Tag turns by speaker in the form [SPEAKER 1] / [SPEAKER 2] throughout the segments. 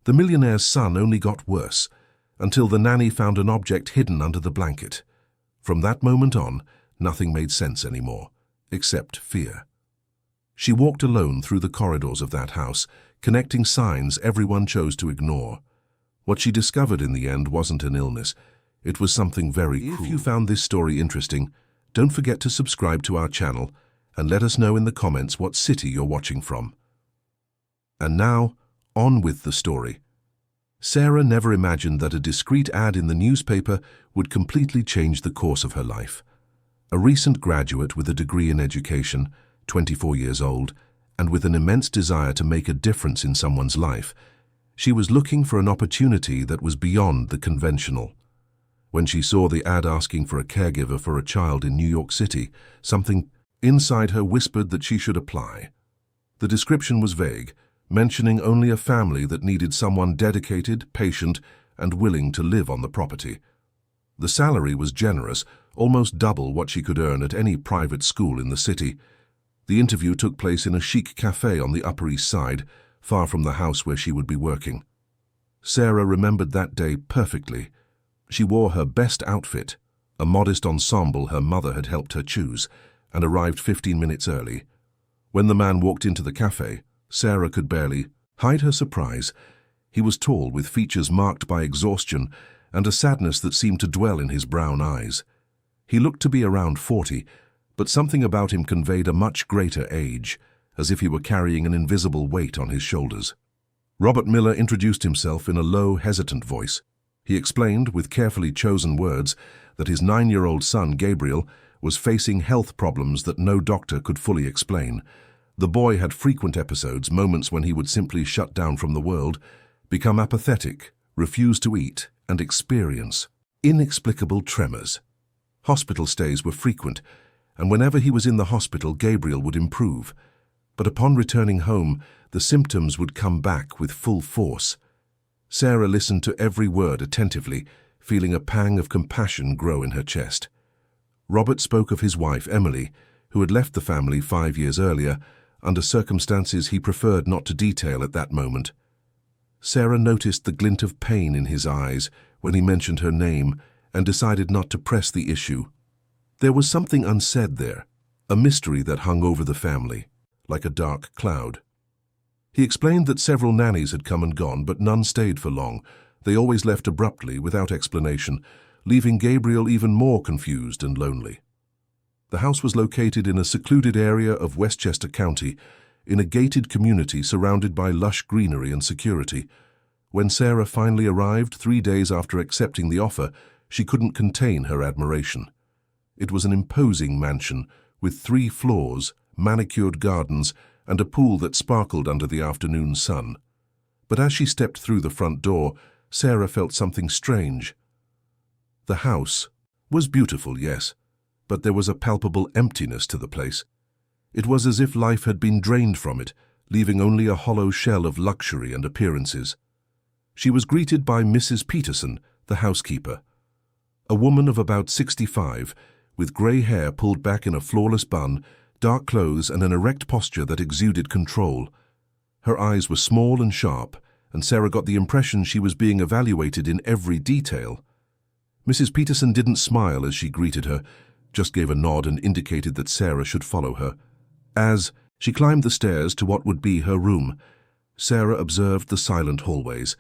[SPEAKER 1] The millionaire's son only got worse, until the nanny found an object hidden under the blanket. From that moment on, nothing made sense anymore, except fear. She walked alone through the corridors of that house, connecting signs everyone chose to ignore. What she discovered in the end wasn't an illness. It was something very cruel. If you found this story interesting, don't forget to subscribe to our channel and let us know in the comments what city you're watching from. And now, on with the story. Sarah never imagined that a discreet ad in the newspaper would completely change the course of her life. A recent graduate with a degree in education, 24 years old, and with an immense desire to make a difference in someone's life, she was looking for an opportunity that was beyond the conventional. When she saw the ad asking for a caregiver for a child in New York City, something inside her whispered that she should apply. The description was vague, mentioning only a family that needed someone dedicated, patient, and willing to live on the property. The salary was generous, almost double what she could earn at any private school in the city. The interview took place in a chic cafe on the Upper East Side, far from the house where she would be working. Sarah remembered that day perfectly. She wore her best outfit, a modest ensemble her mother had helped her choose, and arrived 15 minutes early. When the man walked into the cafe, Sarah could barely hide her surprise. He was tall, with features marked by exhaustion and a sadness that seemed to dwell in his brown eyes. He looked to be around 40, but something about him conveyed a much greater age, as if he were carrying an invisible weight on his shoulders. Robert Miller introduced himself in a low, hesitant voice. He explained, with carefully chosen words, that his 9-year-old son, Gabriel, was facing health problems that no doctor could fully explain. The boy had frequent episodes, moments when he would simply shut down from the world, become apathetic, refuse to eat, and experience inexplicable tremors. Hospital stays were frequent, and whenever he was in the hospital, Gabriel would improve. But upon returning home, the symptoms would come back with full force. Sarah listened to every word attentively, feeling a pang of compassion grow in her chest. Robert spoke of his wife, Emily, who had left the family 5 years earlier, under circumstances he preferred not to detail at that moment. Sarah noticed the glint of pain in his eyes when he mentioned her name and decided not to press the issue. There was something unsaid there, a mystery that hung over the family, like a dark cloud. He explained that several nannies had come and gone, but none stayed for long. They always left abruptly, without explanation, leaving Gabriel even more confused and lonely. The house was located in a secluded area of Westchester County, in a gated community surrounded by lush greenery and security. When Sarah finally arrived 3 days after accepting the offer, she couldn't contain her admiration. It was an imposing mansion with 3 floors, manicured gardens, and a pool that sparkled under the afternoon sun. But as she stepped through the front door, Sarah felt something strange. The house was beautiful, yes, but there was a palpable emptiness to the place. It was as if life had been drained from it, leaving only a hollow shell of luxury and appearances. She was greeted by Mrs. Peterson, the housekeeper, a woman of about 65, with grey hair pulled back in a flawless bun, dark clothes, and an erect posture that exuded control. Her eyes were small and sharp, and Sarah got the impression she was being evaluated in every detail. Mrs. Peterson didn't smile as she greeted her, just gave a nod and indicated that Sarah should follow her. As she climbed the stairs to what would be her room, Sarah observed the silent hallways.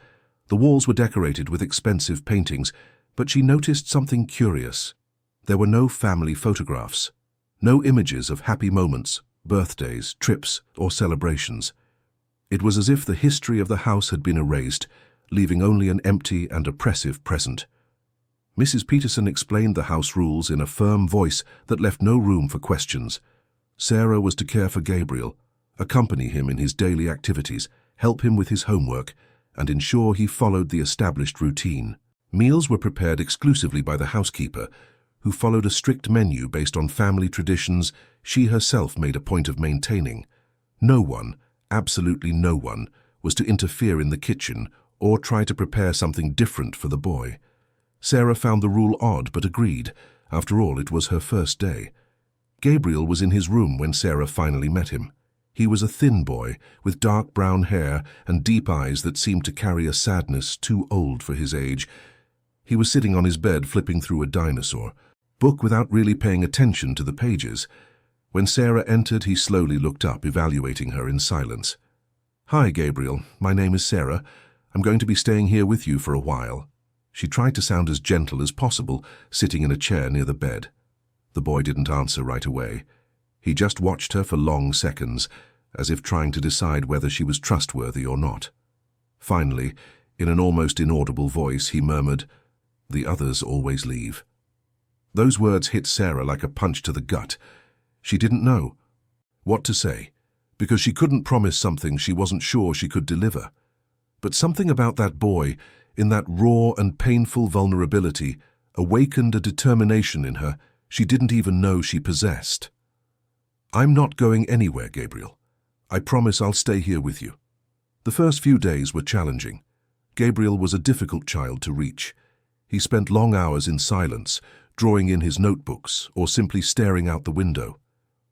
[SPEAKER 1] The walls were decorated with expensive paintings, but she noticed something curious. There were no family photographs, no images of happy moments, birthdays, trips, or celebrations. It was as if the history of the house had been erased, leaving only an empty and oppressive present. Mrs. Peterson explained the house rules in a firm voice that left no room for questions. Sarah was to care for Gabriel, accompany him in his daily activities, help him with his homework, and ensure he followed the established routine. Meals were prepared exclusively by the housekeeper, who followed a strict menu based on family traditions she herself made a point of maintaining. No one, absolutely no one, was to interfere in the kitchen or try to prepare something different for the boy. Sarah found the rule odd but agreed. After all, it was her first day. Gabriel was in his room when Sarah finally met him. He was a thin boy, with dark brown hair and deep eyes that seemed to carry a sadness too old for his age. He was sitting on his bed flipping through a dinosaur book without really paying attention to the pages. When Sarah entered, he slowly looked up, evaluating her in silence. "Hi, Gabriel. My name is Sarah. I'm going to be staying here with you for a while." She tried to sound as gentle as possible, sitting in a chair near the bed. The boy didn't answer right away. He just watched her for long seconds, as if trying to decide whether she was trustworthy or not. Finally, in an almost inaudible voice, he murmured, "The others always leave." Those words hit Sarah like a punch to the gut. She didn't know what to say, because she couldn't promise something she wasn't sure she could deliver. But something about that boy, in that raw and painful vulnerability, awakened a determination in her she didn't even know she possessed. "I'm not going anywhere, Gabriel. I promise I'll stay here with you." The first few days were challenging. Gabriel was a difficult child to reach. He spent long hours in silence, drawing in his notebooks or simply staring out the window.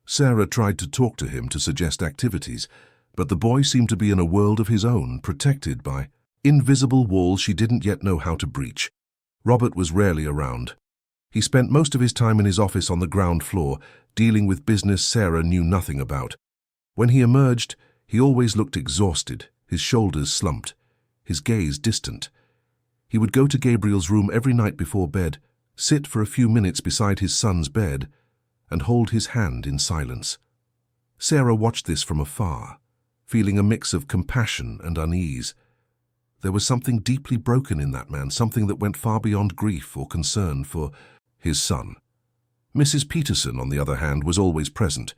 [SPEAKER 1] Sarah tried to talk to him to suggest activities, but the boy seemed to be in a world of his own, protected by invisible walls she didn't yet know how to breach. Robert was rarely around. He spent most of his time in his office on the ground floor, dealing with business Sarah knew nothing about. When he emerged, he always looked exhausted, his shoulders slumped, his gaze distant. He would go to Gabriel's room every night before bed, sit for a few minutes beside his son's bed, and hold his hand in silence. Sarah watched this from afar, feeling a mix of compassion and unease. There was something deeply broken in that man, something that went far beyond grief or concern for his son. Mrs. Peterson, on the other hand, was always present.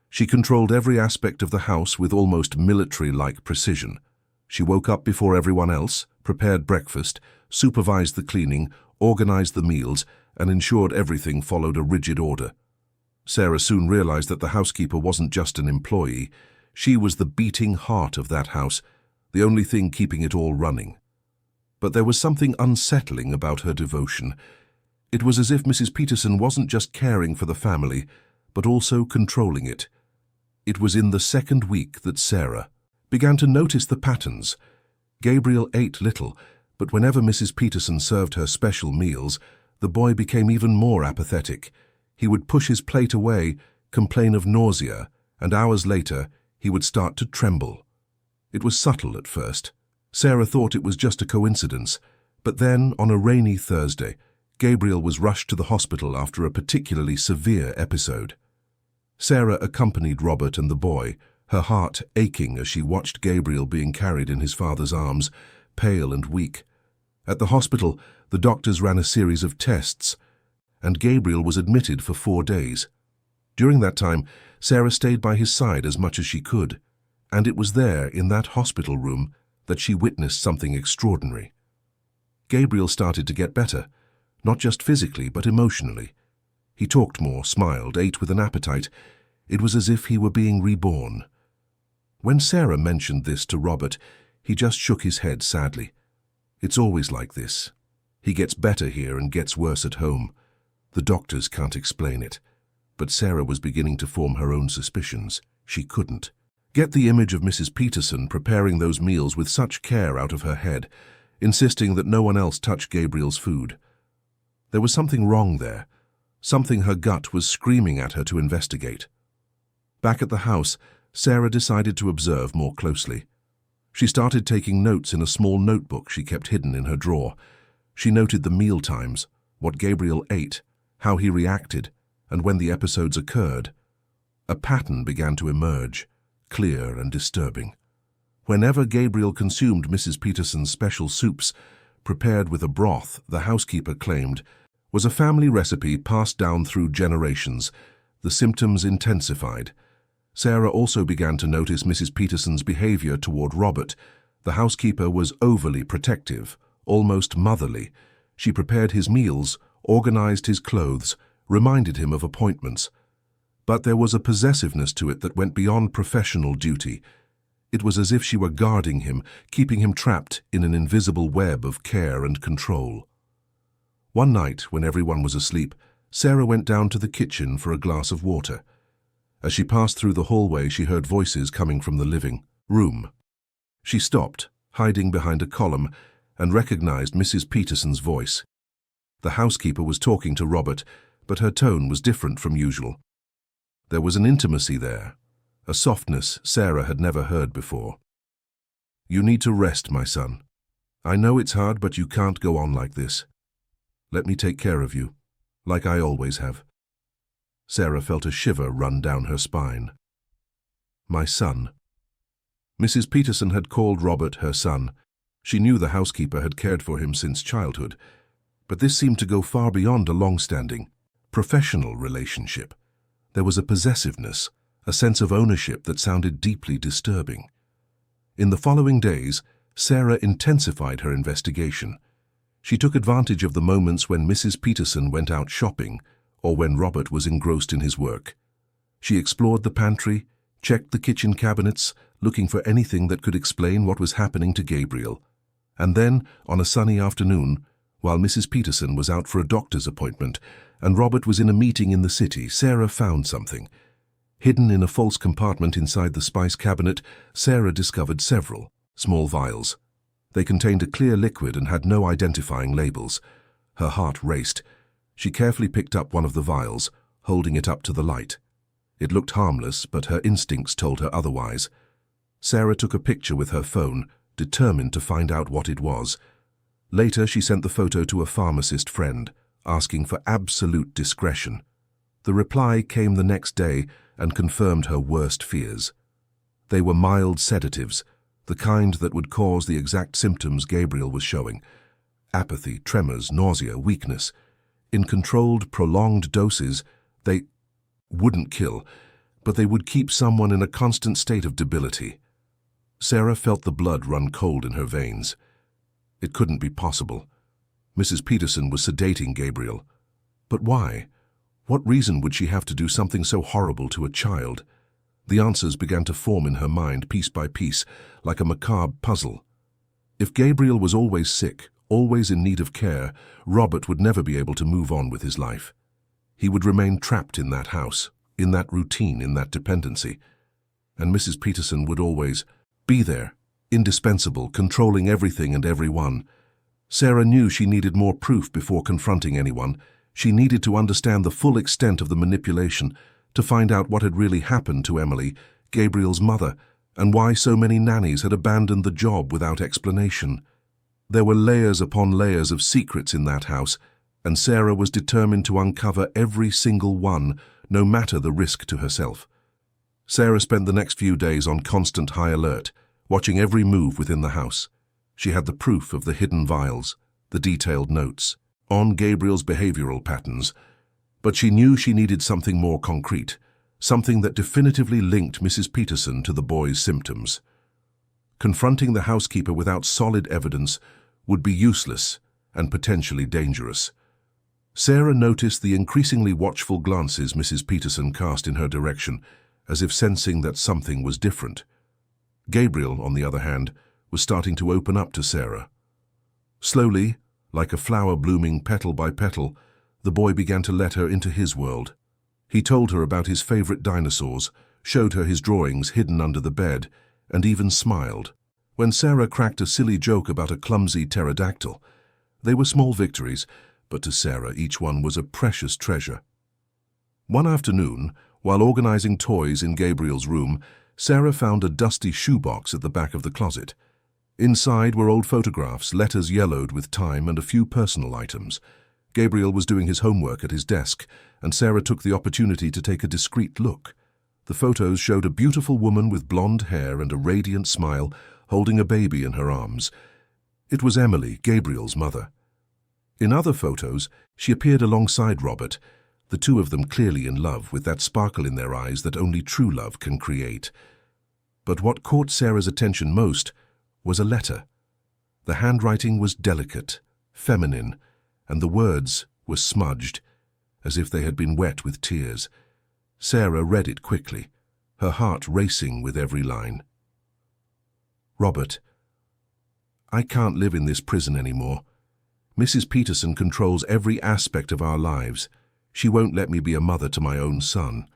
[SPEAKER 1] She controlled every aspect of the house with almost military-like precision. She woke up before everyone else, prepared breakfast, supervised the cleaning, organized the meals, and ensured everything followed a rigid order. Sarah soon realized that the housekeeper wasn't just an employee. She was the beating heart of that house, the only thing keeping it all running. But there was something unsettling about her devotion. It was as if Mrs. Peterson wasn't just caring for the family, but also controlling it. It was in the second week that Sarah began to notice the patterns. Gabriel ate little, but whenever Mrs. Peterson served her special meals, the boy became even more apathetic. He would push his plate away, complain of nausea, and hours later, he would start to tremble. It was subtle at first. Sarah thought it was just a coincidence, but then, on a rainy Thursday, Gabriel was rushed to the hospital after a particularly severe episode. Sarah accompanied Robert and the boy, her heart aching as she watched Gabriel being carried in his father's arms, pale and weak. At the hospital, the doctors ran a series of tests, and Gabriel was admitted for 4 days. During that time, Sarah stayed by his side as much as she could, and it was there, in that hospital room, that she witnessed something extraordinary. Gabriel started to get better, not just physically but emotionally. He talked more, smiled, ate with an appetite. It was as if he were being reborn. When Sarah mentioned this to Robert, he just shook his head sadly. "It's always like this. He gets better here and gets worse at home. The doctors can't explain it." But Sarah was beginning to form her own suspicions. She couldn't get the image of Mrs. Peterson preparing those meals with such care out of her head, insisting that no one else touch Gabriel's food. There was something wrong there, something her gut was screaming at her to investigate. Back at the house, Sarah decided to observe more closely. She started taking notes in a small notebook she kept hidden in her drawer. She noted the meal times, what Gabriel ate, how he reacted, and when the episodes occurred. A pattern began to emerge, clear and disturbing. Whenever Gabriel consumed Mrs. Peterson's special soups, prepared with a broth the housekeeper claimed was a family recipe passed down through generations, the symptoms intensified. Sarah also began to notice Mrs. Peterson's behavior toward Robert. The housekeeper was overly protective, almost motherly. She prepared his meals, organized his clothes, reminded him of appointments. But there was a possessiveness to it that went beyond professional duty. It was as if she were guarding him, keeping him trapped in an invisible web of care and control. One night, when everyone was asleep, Sarah went down to the kitchen for a glass of water. As she passed through the hallway, she heard voices coming from the living room. She stopped, hiding behind a column, and recognized Mrs. Peterson's voice. The housekeeper was talking to Robert, but her tone was different from usual. There was an intimacy there, a softness Sarah had never heard before. "You need to rest, my son. I know it's hard, but you can't go on like this. Let me take care of you, like I always have." Sarah felt a shiver run down her spine. "My son." Mrs. Peterson had called Robert her son. She knew the housekeeper had cared for him since childhood, but this seemed to go far beyond a long-standing, professional relationship. There was a possessiveness, a sense of ownership that sounded deeply disturbing. In the following days, Sarah intensified her investigation. She took advantage of the moments when Mrs. Peterson went out shopping or when Robert was engrossed in his work. She explored the pantry, checked the kitchen cabinets, looking for anything that could explain what was happening to Gabriel. And then, on a sunny afternoon, while Mrs. Peterson was out for a doctor's appointment and Robert was in a meeting in the city, Sarah found something. Hidden in a false compartment inside the spice cabinet, Sarah discovered several small vials. They contained a clear liquid and had no identifying labels. Her heart raced. She carefully picked up one of the vials, holding it up to the light. It looked harmless, but her instincts told her otherwise. Sarah took a picture with her phone, determined to find out what it was. Later, she sent the photo to a pharmacist friend, asking for absolute discretion. The reply came the next day and confirmed her worst fears. They were mild sedatives, the kind that would cause the exact symptoms Gabriel was showing: apathy, tremors, nausea, weakness. In controlled, prolonged doses, they wouldn't kill, but they would keep someone in a constant state of debility. Sarah felt the blood run cold in her veins. It couldn't be possible. Mrs. Peterson was sedating Gabriel. But why? What reason would she have to do something so horrible to a child? The answers began to form in her mind piece by piece, like a macabre puzzle. If Gabriel was always sick, always in need of care, Robert would never be able to move on with his life. He would remain trapped in that house, in that routine, in that dependency. And Mrs. Peterson would always be there, indispensable, controlling everything and everyone. Sarah knew she needed more proof before confronting anyone. She needed to understand the full extent of the manipulation, to find out what had really happened to Emily, Gabriel's mother, and why so many nannies had abandoned the job without explanation. There were layers upon layers of secrets in that house, and Sarah was determined to uncover every single one, no matter the risk to herself. Sarah spent the next few days on constant high alert, watching every move within the house. She had the proof of the hidden vials, the detailed notes, on Gabriel's behavioral patterns, but she knew she needed something more concrete, something that definitively linked Mrs. Peterson to the boy's symptoms. Confronting the housekeeper without solid evidence would be useless and potentially dangerous. Sarah noticed the increasingly watchful glances Mrs. Peterson cast in her direction, as if sensing that something was different. Gabriel, on the other hand, was starting to open up to Sarah. Slowly, like a flower blooming petal by petal, the boy began to let her into his world. He told her about his favorite dinosaurs, showed her his drawings hidden under the bed, and even smiled. When Sarah cracked a silly joke about a clumsy pterodactyl, they were small victories, but to Sarah each one was a precious treasure. One afternoon, while organizing toys in Gabriel's room, Sarah found a dusty shoebox at the back of the closet. Inside were old photographs, letters yellowed with time, and a few personal items. Gabriel was doing his homework at his desk, and Sarah took the opportunity to take a discreet look. The photos showed a beautiful woman with blonde hair and a radiant smile, holding a baby in her arms. It was Emily, Gabriel's mother. In other photos, she appeared alongside Robert, the two of them clearly in love, with that sparkle in their eyes that only true love can create. But what caught Sarah's attention most was a letter. The handwriting was delicate, feminine, and the words were smudged, as if they had been wet with tears. Sarah read it quickly, her heart racing with every line. "Robert, I can't live in this prison anymore. Mrs. Peterson controls every aspect of our lives. She won't let me be a mother to my own son.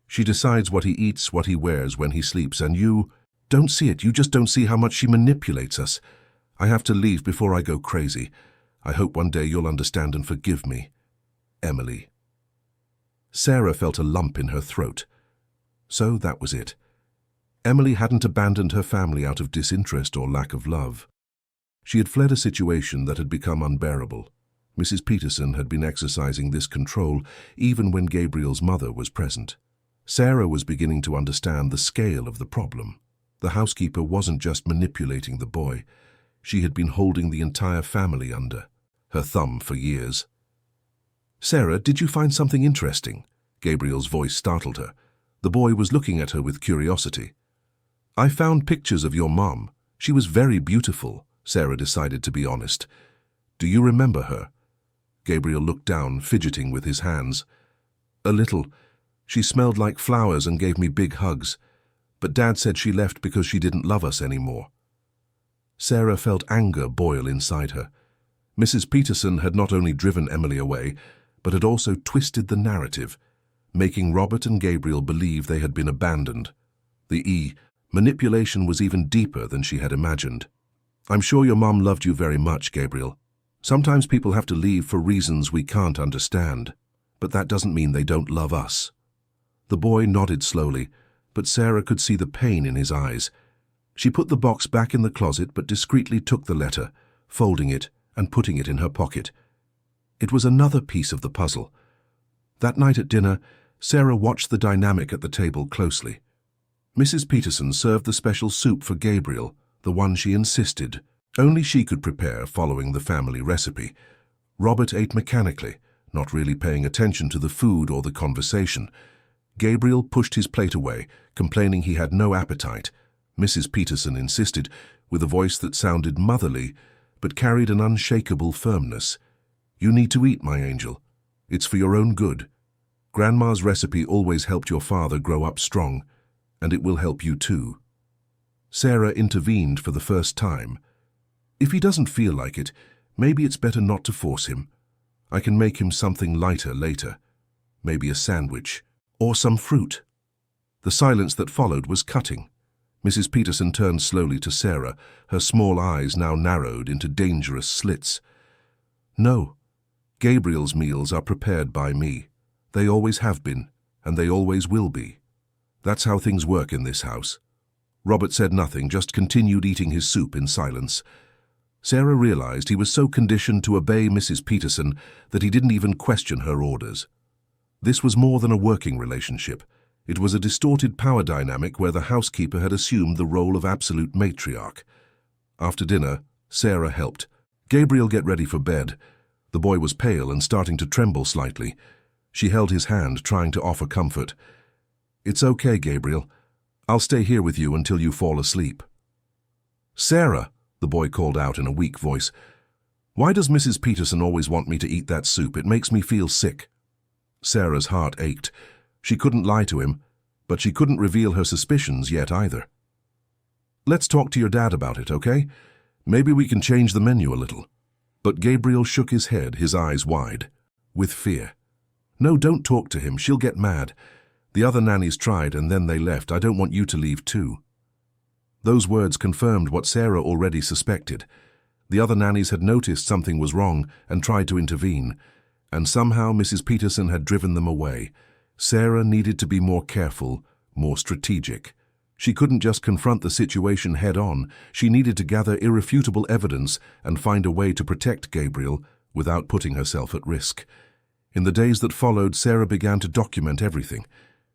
[SPEAKER 1] She decides what he eats, what he wears, when he sleeps, and you don't see it. You just don't see how much she manipulates us. I have to leave before I go crazy. I hope one day you'll understand and forgive me. Emily. Sarah felt a lump in her throat. So that was it. Emily hadn't abandoned her family out of disinterest or lack of love. She had fled a situation that had become unbearable. Mrs. Peterson had been exercising this control even when Gabriel's mother was present. Sarah was beginning to understand the scale of the problem. The housekeeper wasn't just manipulating the boy. She had been holding the entire family under her thumb for years. "Sarah, did you find something interesting?" Gabriel's voice startled her. The boy was looking at her with curiosity. "I found pictures of your mom. She was very beautiful," Sarah decided to be honest. "Do you remember her?" Gabriel looked down, fidgeting with his hands. "A little. She smelled like flowers and gave me big hugs. But Dad said she left because she didn't love us anymore." Sarah felt anger boil inside her. Mrs. Peterson had not only driven Emily away, but had also twisted the narrative, making Robert and Gabriel believe they had been abandoned. The manipulation was even deeper than she had imagined. "I'm sure your mom loved you very much, Gabriel. Sometimes people have to leave for reasons we can't understand, but that doesn't mean they don't love us." The boy nodded slowly, but Sarah could see the pain in his eyes. She put the box back in the closet but discreetly took the letter, folding it and putting it in her pocket. It was another piece of the puzzle. That night at dinner, Sarah watched the dynamic at the table closely. Mrs. Peterson served the special soup for Gabriel, the one she insisted only she could prepare following the family recipe. Robert ate mechanically, not really paying attention to the food or the conversation. Gabriel pushed his plate away, complaining he had no appetite. Mrs. Peterson insisted, with a voice that sounded motherly, but carried an unshakable firmness. "You need to eat, my angel. It's for your own good. Grandma's recipe always helped your father grow up strong, and it will help you too." Sarah intervened for the first time. "If he doesn't feel like it, maybe it's better not to force him. I can make him something lighter later. Maybe a sandwich, or some fruit." The silence that followed was cutting. Mrs. Peterson turned slowly to Sarah, her small eyes now narrowed into dangerous slits. "No, Gabriel's meals are prepared by me. They always have been, and they always will be. That's how things work in this house." Robert said nothing, just continued eating his soup in silence. Sarah realized he was so conditioned to obey Mrs. Peterson that he didn't even question her orders. This was more than a working relationship. It was a distorted power dynamic where the housekeeper had assumed the role of absolute matriarch. After dinner, Sarah helped Gabriel get ready for bed. The boy was pale and starting to tremble slightly. She held his hand, trying to offer comfort. "It's okay, Gabriel. I'll stay here with you until you fall asleep." "Sarah," the boy called out in a weak voice, "why does Mrs. Peterson always want me to eat that soup? It makes me feel sick." Sarah's heart ached. She couldn't lie to him, but she couldn't reveal her suspicions yet either. "Let's talk to your dad about it, okay? Maybe we can change the menu a little." But Gabriel shook his head, his eyes wide, with fear. "No, don't talk to him. She'll get mad. The other nannies tried and then they left. I don't want you to leave too." Those words confirmed what Sarah already suspected. The other nannies had noticed something was wrong and tried to intervene, and somehow Mrs. Peterson had driven them away. Sarah needed to be more careful, more strategic. She couldn't just confront the situation head-on. She needed to gather irrefutable evidence and find a way to protect Gabriel without putting herself at risk. In the days that followed, Sarah began to document everything.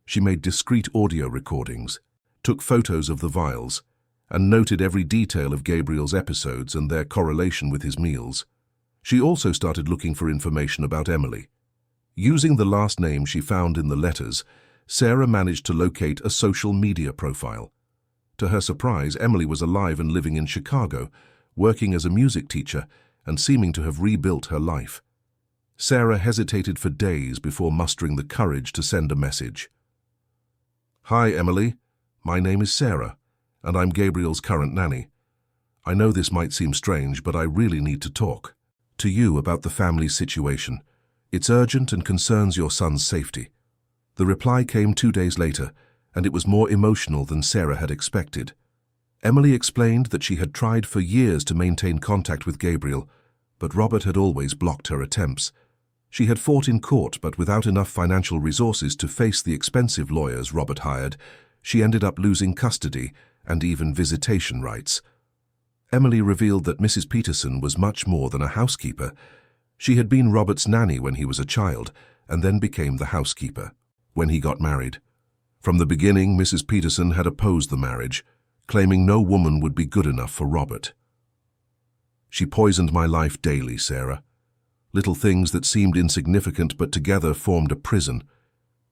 [SPEAKER 1] She made discreet audio recordings, took photos of the vials, and noted every detail of Gabriel's episodes and their correlation with his meals. She also started looking for information about Emily. Using the last name she found in the letters, Sarah managed to locate a social media profile. To her surprise, Emily was alive and living in Chicago, working as a music teacher and seeming to have rebuilt her life. Sarah hesitated for days before mustering the courage to send a message. "Hi, Emily. My name is Sarah, and I'm Gabriel's current nanny. I know this might seem strange, but I really need to talk to you about the family situation. It's urgent and concerns your son's safety." The reply came 2 days later, and it was more emotional than Sarah had expected. Emily explained that she had tried for years to maintain contact with Gabriel, but Robert had always blocked her attempts. She had fought in court, but without enough financial resources to face the expensive lawyers Robert hired, she ended up losing custody and even visitation rights. Emily revealed that Mrs. Peterson was much more than a housekeeper. She had been Robert's nanny when he was a child, and then became the housekeeper when he got married. From the beginning, Mrs. Peterson had opposed the marriage, claiming no woman would be good enough for Robert. She poisoned my life daily, Sarah. Little things that seemed insignificant but together formed a prison.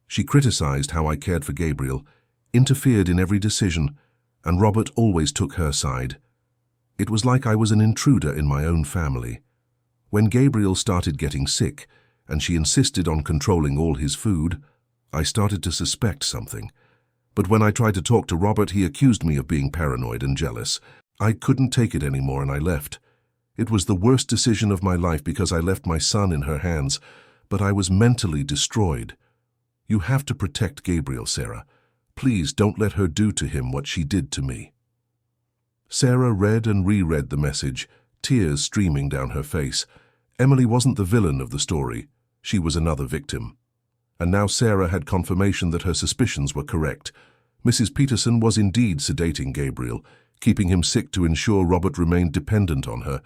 [SPEAKER 1] She criticized how I cared for Gabriel, interfered in every decision, and Robert always took her side. It was like I was an intruder in my own family. When Gabriel started getting sick, and she insisted on controlling all his food, I started to suspect something. But when I tried to talk to Robert, he accused me of being paranoid and jealous. I couldn't take it anymore and I left. It was the worst decision of my life because I left my son in her hands, but I was mentally destroyed. You have to protect Gabriel, Sarah. Please don't let her do to him what she did to me. Sarah read and reread the message, tears streaming down her face. Emily wasn't the villain of the story. She was another victim. And now Sarah had confirmation that her suspicions were correct. Mrs. Peterson was indeed sedating Gabriel, keeping him sick to ensure Robert remained dependent on her,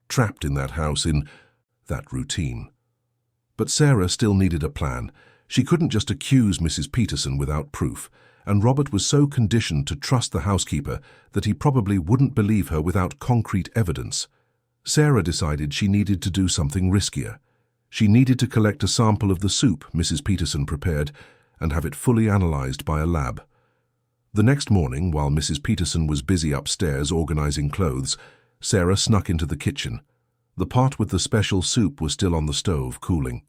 [SPEAKER 1] trapped in that house, in that routine. But Sarah still needed a plan. She couldn't just accuse Mrs. Peterson without proof, and Robert was so conditioned to trust the housekeeper that he probably wouldn't believe her without concrete evidence. Sarah decided she needed to do something riskier. She needed to collect a sample of the soup Mrs. Peterson prepared and have it fully analyzed by a lab. The next morning, while Mrs. Peterson was busy upstairs organizing clothes, Sarah snuck into the kitchen. The pot with the special soup was still on the stove, cooling.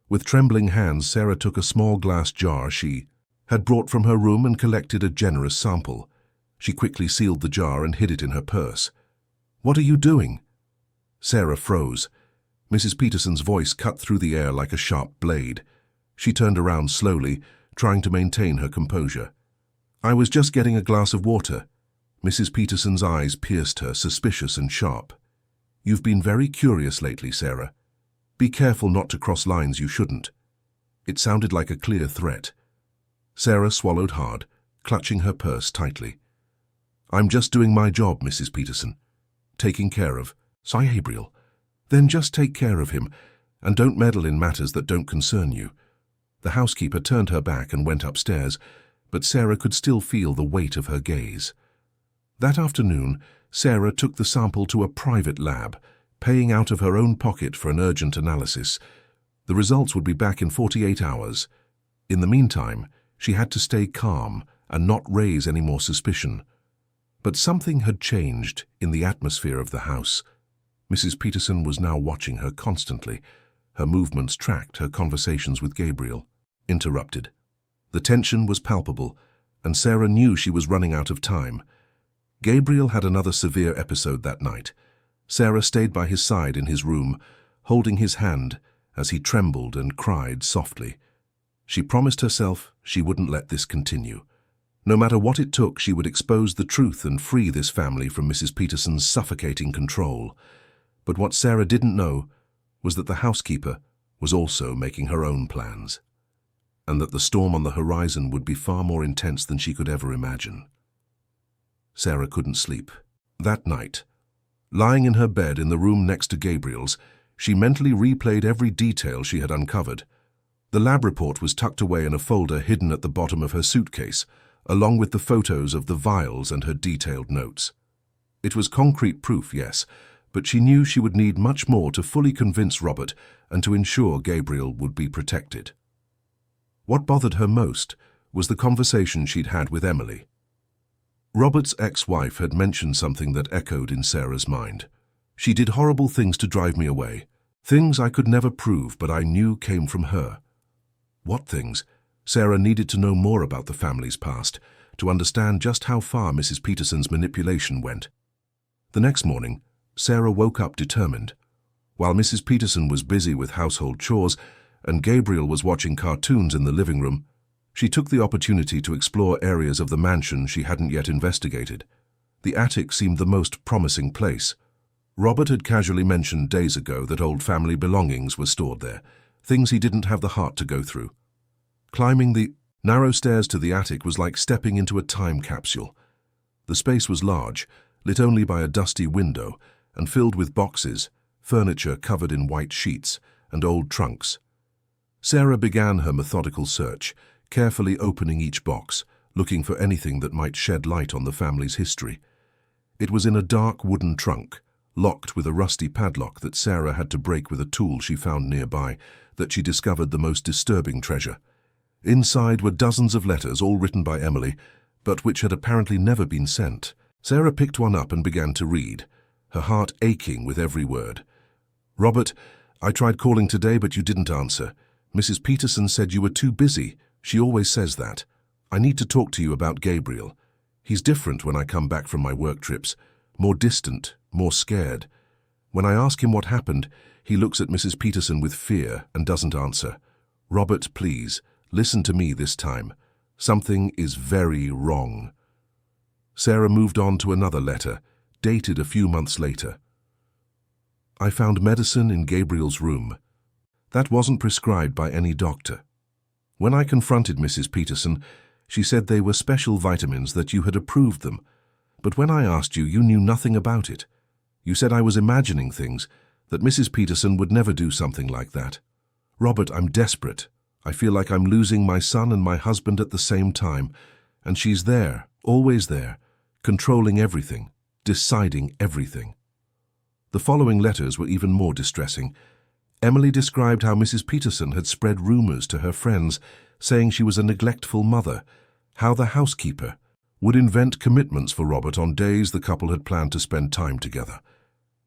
[SPEAKER 1] With trembling hands, Sarah took a small glass jar she had brought from her room and collected a generous sample. She quickly sealed the jar and hid it in her purse. "What are you doing?" Sarah froze. Mrs. Peterson's voice cut through the air like a sharp blade. She turned around slowly, trying to maintain her composure. "I was just getting a glass of water." Mrs. Peterson's eyes pierced her, suspicious and sharp. "You've been very curious lately, Sarah. Be careful not to cross lines you shouldn't." It sounded like a clear threat. Sarah swallowed hard, clutching her purse tightly. "I'm just doing my job, Mrs. Peterson. Taking care of Gabriel. Then just take care of him, and don't meddle in matters that don't concern you." The housekeeper turned her back and went upstairs, but Sarah could still feel the weight of her gaze. That afternoon, Sarah took the sample to a private lab, paying out of her own pocket for an urgent analysis. The results would be back in 48 hours. In the meantime, she had to stay calm and not raise any more suspicion. But something had changed in the atmosphere of the house. Mrs. Peterson was now watching her constantly. Her movements tracked, her conversations with Gabriel interrupted. The tension was palpable, and Sarah knew she was running out of time. Gabriel had another severe episode that night. Sarah stayed by his side in his room, holding his hand as he trembled and cried softly. She promised herself she wouldn't let this continue. No matter what it took, she would expose the truth and free this family from Mrs. Peterson's suffocating control. But what Sarah didn't know was that the housekeeper was also making her own plans, and that the storm on the horizon would be far more intense than she could ever imagine. Sarah couldn't sleep. That night, lying in her bed in the room next to Gabriel's, she mentally replayed every detail she had uncovered. The lab report was tucked away in a folder hidden at the bottom of her suitcase, along with the photos of the vials and her detailed notes. It was concrete proof, yes, but she knew she would need much more to fully convince Robert and to ensure Gabriel would be protected. What bothered her most was the conversation she'd had with Emily. Robert's ex-wife had mentioned something that echoed in Sarah's mind. "She did horrible things to drive me away. Things I could never prove, but I knew came from her." What things? Sarah needed to know more about the family's past, to understand just how far Mrs. Peterson's manipulation went. The next morning, Sarah woke up determined. While Mrs. Peterson was busy with household chores, and Gabriel was watching cartoons in the living room, she took the opportunity to explore areas of the mansion she hadn't yet investigated. The attic seemed the most promising place. Robert had casually mentioned days ago that old family belongings were stored there, things he didn't have the heart to go through. Climbing the narrow stairs to the attic was like stepping into a time capsule. The space was large, lit only by a dusty window, and filled with boxes, furniture covered in white sheets, and old trunks. Sarah began her methodical search, carefully opening each box, looking for anything that might shed light on the family's history. It was in a dark wooden trunk, locked with a rusty padlock that Sarah had to break with a tool she found nearby, that she discovered the most disturbing treasure. Inside were dozens of letters, all written by Emily, but which had apparently never been sent. Sarah picked one up and began to read, her heart aching with every word. "Robert, I tried calling today, but you didn't answer. Mrs. Peterson said you were too busy. She always says that. I need to talk to you about Gabriel. He's different when I come back from my work trips, more distant, more scared. When I ask him what happened, he looks at Mrs. Peterson with fear and doesn't answer. Robert, please, listen to me this time. Something is very wrong." Sarah moved on to another letter, dated a few months later. "I found medicine in Gabriel's room. That wasn't prescribed by any doctor. When I confronted Mrs. Peterson, she said they were special vitamins, that you had approved them. But when I asked you, you knew nothing about it. You said I was imagining things, that Mrs. Peterson would never do something like that. Robert, I'm desperate. I feel like I'm losing my son and my husband at the same time, and she's there, always there, controlling everything, deciding everything." The following letters were even more distressing. Emily described how Mrs. Peterson had spread rumors to her friends, saying she was a neglectful mother, how the housekeeper would invent commitments for Robert on days the couple had planned to spend time together,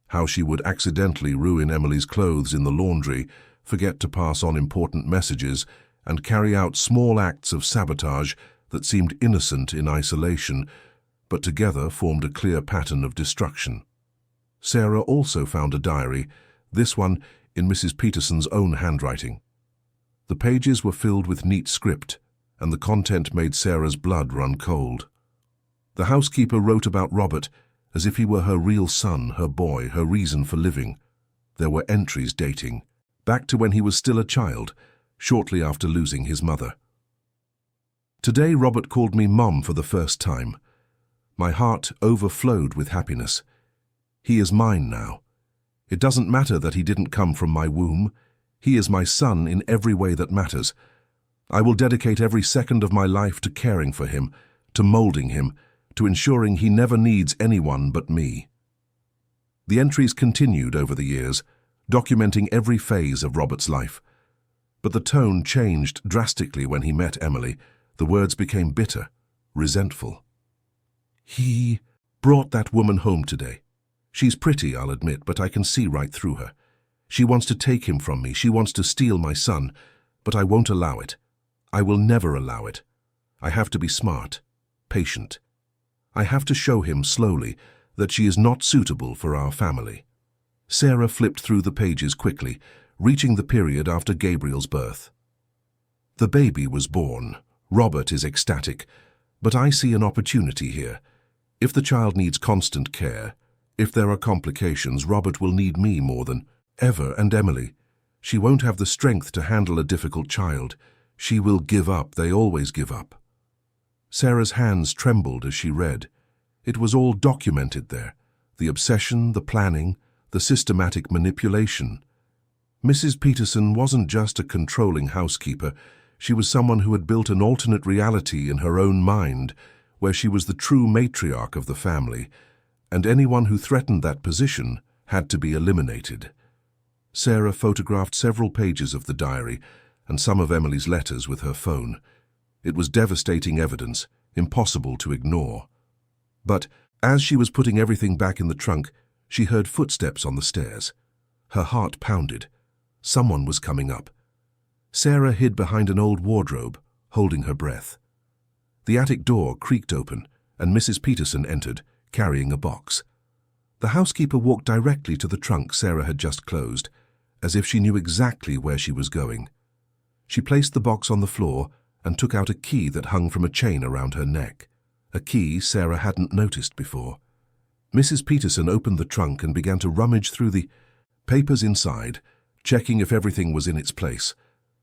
[SPEAKER 1] how she would accidentally ruin Emily's clothes in the laundry, forget to pass on important messages, and carry out small acts of sabotage that seemed innocent in isolation, but together formed a clear pattern of destruction. Sarah also found a diary, this one in Mrs. Peterson's own handwriting. The pages were filled with neat script, and the content made Sarah's blood run cold. The housekeeper wrote about Robert as if he were her real son, her boy, her reason for living. There were entries dating back to when he was still a child, shortly after losing his mother. "Today Robert called me Mum for the first time. My heart overflowed with happiness. He is mine now. It doesn't matter that he didn't come from my womb. He is my son in every way that matters. I will dedicate every second of my life to caring for him, to molding him, to ensuring he never needs anyone but me." The entries continued over the years, documenting every phase of Robert's life. But the tone changed drastically when he met Emily. The words became bitter, resentful. "He brought that woman home today. She's pretty, I'll admit, but I can see right through her. She wants to take him from me. She wants to steal my son, but I won't allow it. I will never allow it. I have to be smart, patient. I have to show him slowly that she is not suitable for our family." Sarah flipped through the pages quickly, reaching the period after Gabriel's birth. "The baby was born. Robert is ecstatic, but I see an opportunity here. If the child needs constant care, if there are complications, Robert will need me more than ever, and Emily. She won't have the strength to handle a difficult child. She will give up. They always give up." Sarah's hands trembled as she read. It was all documented there. The obsession, the planning, the systematic manipulation. Mrs. Peterson wasn't just a controlling housekeeper. She was someone who had built an alternate reality in her own mind, where she was the true matriarch of the family, and anyone who threatened that position had to be eliminated. Sarah photographed several pages of the diary and some of Emily's letters with her phone. It was devastating evidence, impossible to ignore. But as she was putting everything back in the trunk, she heard footsteps on the stairs. Her heart pounded. Someone was coming up. Sarah hid behind an old wardrobe, holding her breath. The attic door creaked open, and Mrs. Peterson entered, carrying a box. The housekeeper walked directly to the trunk Sarah had just closed, as if she knew exactly where she was going. She placed the box on the floor and took out a key that hung from a chain around her neck, a key Sarah hadn't noticed before. Mrs. Peterson opened the trunk and began to rummage through the papers inside, checking if everything was in its place.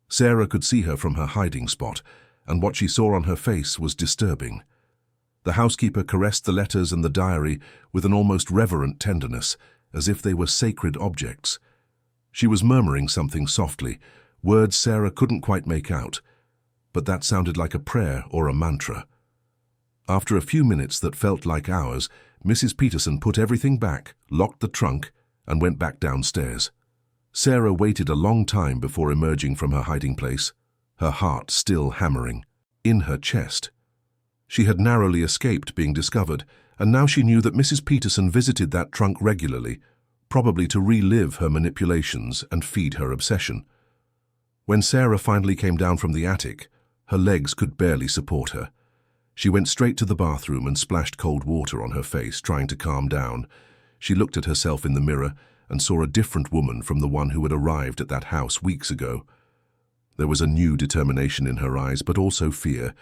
[SPEAKER 1] Sarah could see her from her hiding spot, and what she saw on her face was disturbing. The housekeeper caressed the letters and the diary with an almost reverent tenderness, as if they were sacred objects. She was murmuring something softly, words Sarah couldn't quite make out, but that sounded like a prayer or a mantra. After a few minutes that felt like hours, Mrs. Peterson put everything back, locked the trunk, and went back downstairs. Sarah waited a long time before emerging from her hiding place, her heart still hammering in her chest. She had narrowly escaped being discovered, and now she knew that Mrs. Peterson visited that trunk regularly, probably to relive her manipulations and feed her obsession. When Sarah finally came down from the attic, her legs could barely support her. She went straight to the bathroom and splashed cold water on her face, trying to calm down. She looked at herself in the mirror and saw a different woman from the one who had arrived at that house weeks ago. There was a new determination in her eyes, but also fear.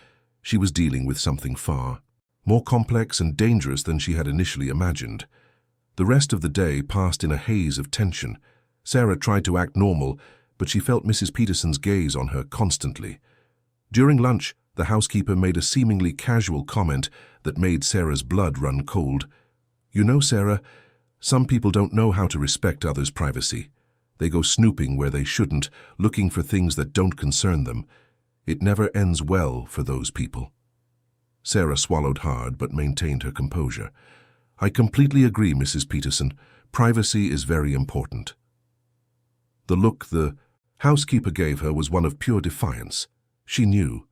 [SPEAKER 1] She was dealing with something far more complex and dangerous than she had initially imagined. The rest of the day passed in a haze of tension. Sarah tried to act normal, but she felt Mrs. Peterson's gaze on her constantly. During lunch, the housekeeper made a seemingly casual comment that made Sarah's blood run cold. "You know, Sarah, some people don't know how to respect others' privacy. They go snooping where they shouldn't, looking for things that don't concern them. It never ends well for those people." Sarah swallowed hard but maintained her composure. "I completely agree, Mrs. Peterson. Privacy is very important." The look the housekeeper gave her was one of pure defiance. She knew.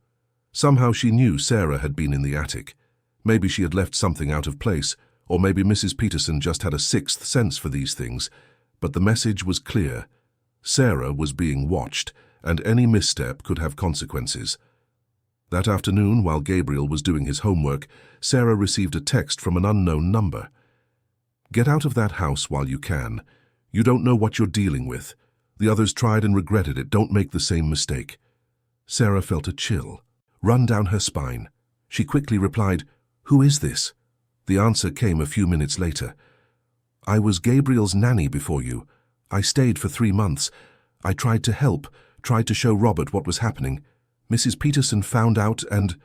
[SPEAKER 1] Somehow she knew Sarah had been in the attic. Maybe she had left something out of place, or maybe Mrs. Peterson just had a sixth sense for these things. But the message was clear. Sarah was being watched, and any misstep could have consequences. That afternoon, while Gabriel was doing his homework, Sarah received a text from an unknown number. "Get out of that house while you can. You don't know what you're dealing with. The others tried and regretted it. Don't make the same mistake." Sarah felt a chill run down her spine. She quickly replied, "Who is this?" The answer came a few minutes later. "I was Gabriel's nanny before you. I stayed for 3 months. I tried to help, tried to show Robert what was happening. Mrs. Peterson found out and,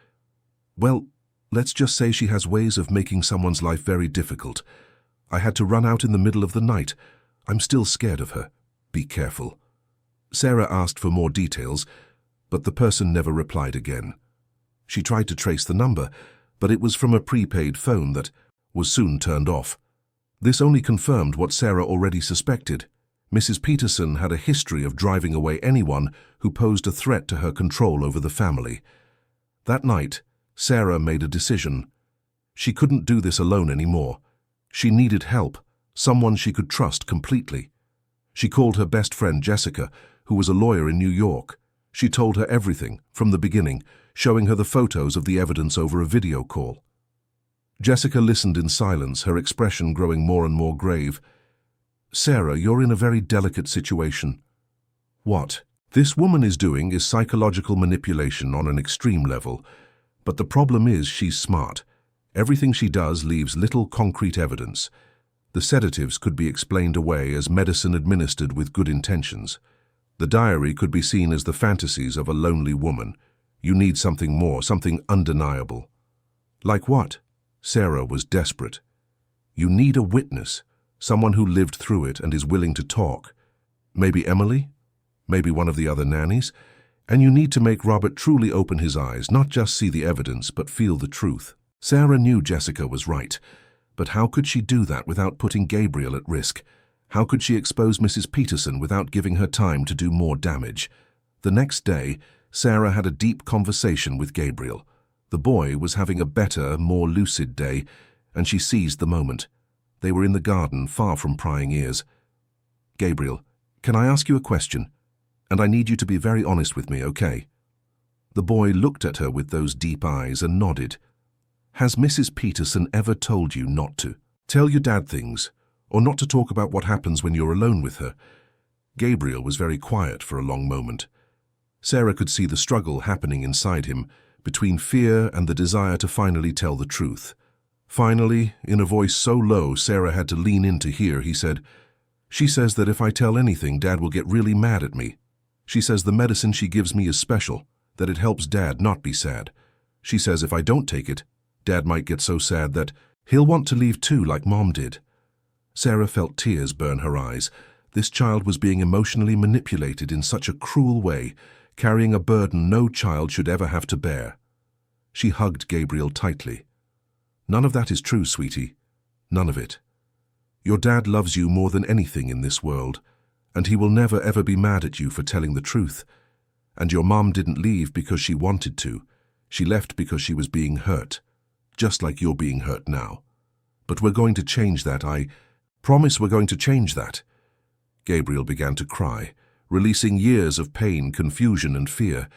[SPEAKER 1] well, let's just say she has ways of making someone's life very difficult. I had to run out in the middle of the night. I'm still scared of her. Be careful." Sarah asked for more details, but the person never replied again. She tried to trace the number, but it was from a prepaid phone that was soon turned off. This only confirmed what Sarah already suspected. Mrs. Peterson had a history of driving away anyone who posed a threat to her control over the family. That night, Sarah made a decision. She couldn't do this alone anymore. She needed help, someone she could trust completely. She called her best friend Jessica, who was a lawyer in New York. She told her everything, from the beginning, showing her the photos of the evidence over a video call. Jessica listened in silence, her expression growing more and more grave. "Sarah, you're in a very delicate situation." "What this woman is doing is psychological manipulation on an extreme level. But the problem is she's smart. Everything she does leaves little concrete evidence. The sedatives could be explained away as medicine administered with good intentions. The diary could be seen as the fantasies of a lonely woman. You need something more, something undeniable." "Like what?" Sarah was desperate. "You need a witness, someone who lived through it and is willing to talk. Maybe Emily? Maybe one of the other nannies? And you need to make Robert truly open his eyes, not just see the evidence, but feel the truth." Sarah knew Jessica was right, but how could she do that without putting Gabriel at risk? How could she expose Mrs. Peterson without giving her time to do more damage? The next day, Sarah had a deep conversation with Gabriel. The boy was having a better, more lucid day, and she seized the moment. They were in the garden, far from prying ears. "Gabriel, can I ask you a question? And I need you to be very honest with me, okay?" The boy looked at her with those deep eyes and nodded. "Has Mrs. Peterson ever told you not to tell your dad things, or not to talk about what happens when you're alone with her?" Gabriel was very quiet for a long moment. Sarah could see the struggle happening inside him, between fear and the desire to finally tell the truth. Finally, in a voice so low Sarah had to lean in to hear, he said, "She says that if I tell anything, Dad will get really mad at me. She says the medicine she gives me is special, that it helps Dad not be sad. She says if I don't take it, Dad might get so sad that he'll want to leave too, like Mom did." Sarah felt tears burn her eyes. This child was being emotionally manipulated in such a cruel way, carrying a burden no child should ever have to bear. She hugged Gabriel tightly. "None of that is true, sweetie. None of it. Your dad loves you more than anything in this world, and he will never ever be mad at you for telling the truth. And your mom didn't leave because she wanted to. She left because she was being hurt, just like you're being hurt now. But we're going to change that. I promise we're going to change that." Gabriel began to cry, releasing years of pain, confusion, and fear.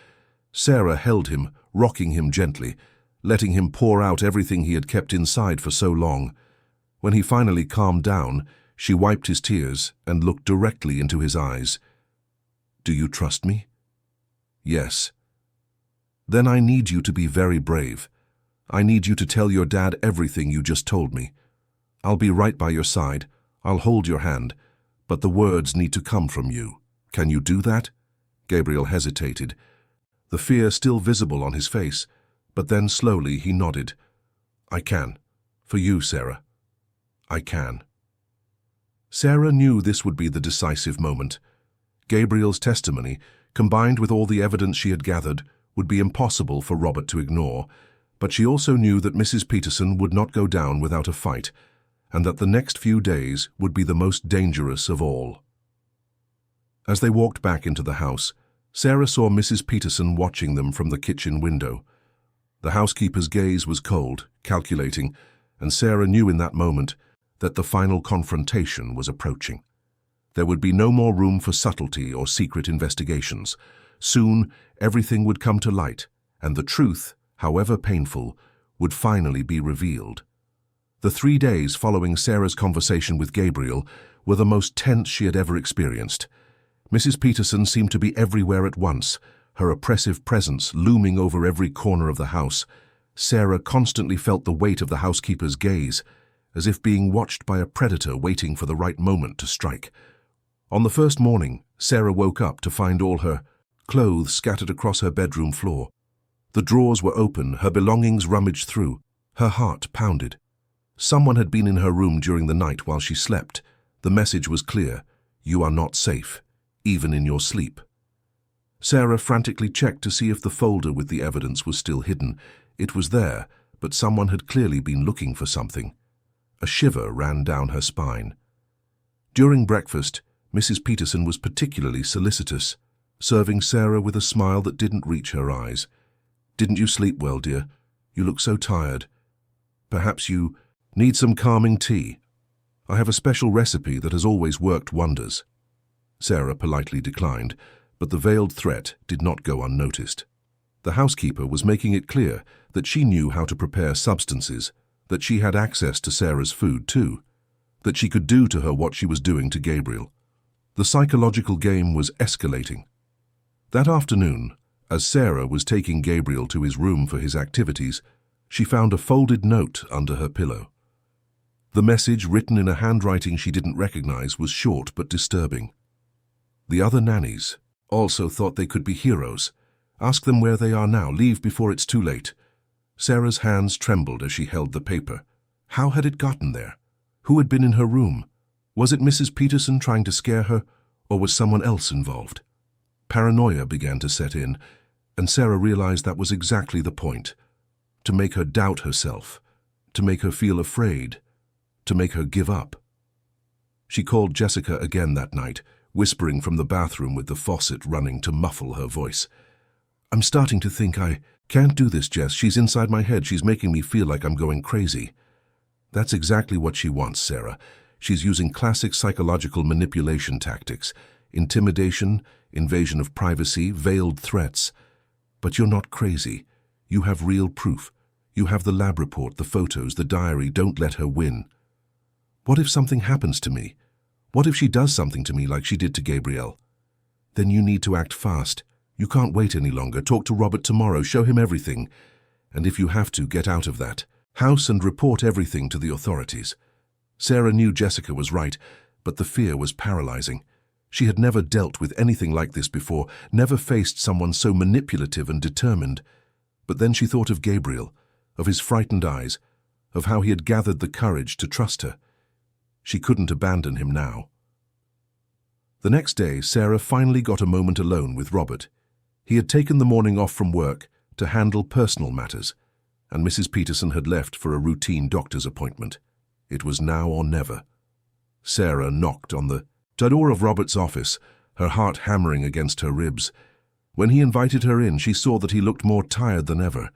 [SPEAKER 1] Sarah held him, rocking him gently, letting him pour out everything he had kept inside for so long. When he finally calmed down, she wiped his tears and looked directly into his eyes. "Do you trust me?" "Yes." "Then I need you to be very brave. I need you to tell your dad everything you just told me. I'll be right by your side. I'll hold your hand. But the words need to come from you. Can you do that?" Gabriel hesitated, the fear still visible on his face, but then slowly he nodded. "I can. For you, Sarah. I can." Sarah knew this would be the decisive moment. Gabriel's testimony, combined with all the evidence she had gathered, would be impossible for Robert to ignore, but she also knew that Mrs. Peterson would not go down without a fight, and that the next few days would be the most dangerous of all. As they walked back into the house, Sarah saw Mrs. Peterson watching them from the kitchen window. The housekeeper's gaze was cold, calculating, and Sarah knew in that moment that the final confrontation was approaching. There would be no more room for subtlety or secret investigations. Soon, everything would come to light, and the truth, however painful, would finally be revealed. The 3 days following Sarah's conversation with Gabriel were the most tense she had ever experienced. Mrs. Peterson seemed to be everywhere at once, her oppressive presence looming over every corner of the house. Sarah constantly felt the weight of the housekeeper's gaze, as if being watched by a predator waiting for the right moment to strike. On the first morning, Sarah woke up to find all her clothes scattered across her bedroom floor. The drawers were open, her belongings rummaged through. Her heart pounded. Someone had been in her room during the night while she slept. The message was clear: you are not safe, even in your sleep. Sarah frantically checked to see if the folder with the evidence was still hidden. It was there, but someone had clearly been looking for something. A shiver ran down her spine. During breakfast, Mrs. Peterson was particularly solicitous, serving Sarah with a smile that didn't reach her eyes. "Didn't you sleep well, dear? You look so tired. Perhaps you need some calming tea. I have a special recipe that has always worked wonders." Sarah politely declined, but the veiled threat did not go unnoticed. The housekeeper was making it clear that she knew how to prepare substances, that she had access to Sarah's food too, that she could do to her what she was doing to Gabriel. The psychological game was escalating. That afternoon, as Sarah was taking Gabriel to his room for his activities, she found a folded note under her pillow. The message, written in a handwriting she didn't recognize, was short but disturbing. "The other nannies also thought they could be heroes. Ask them where they are now. Leave before it's too late." Sarah's hands trembled as she held the paper. How had it gotten there? Who had been in her room? Was it Mrs. Peterson trying to scare her, or was someone else involved? Paranoia began to set in, and Sarah realized that was exactly the point. To make her doubt herself, to make her feel afraid, to make her give up. She called Jessica again that night, whispering from the bathroom with the faucet running to muffle her voice. "I'm starting to think I can't do this, Jess. She's inside my head. She's making me feel like I'm going crazy." That's exactly what she wants, Sarah. She's using classic psychological manipulation tactics: intimidation, invasion of privacy, veiled threats. But you're not crazy. You have real proof. You have the lab report, the photos, the diary. Don't let her win. What if something happens to me? What if she does something to me like she did to Gabriel? Then you need to act fast. You can't wait any longer. Talk to Robert tomorrow. Show him everything. And if you have to, get out of that house and report everything to the authorities. Sarah knew Jessica was right, but the fear was paralyzing. She had never dealt with anything like this before, never faced someone so manipulative and determined. But then she thought of Gabriel, of his frightened eyes, of how he had gathered the courage to trust her. She couldn't abandon him now. The next day, Sarah finally got a moment alone with Robert. He had taken the morning off from work to handle personal matters, and Mrs. Peterson had left for a routine doctor's appointment. It was now or never. Sarah knocked on the door of Robert's office, her heart hammering against her ribs. When he invited her in, she saw that he looked more tired than ever.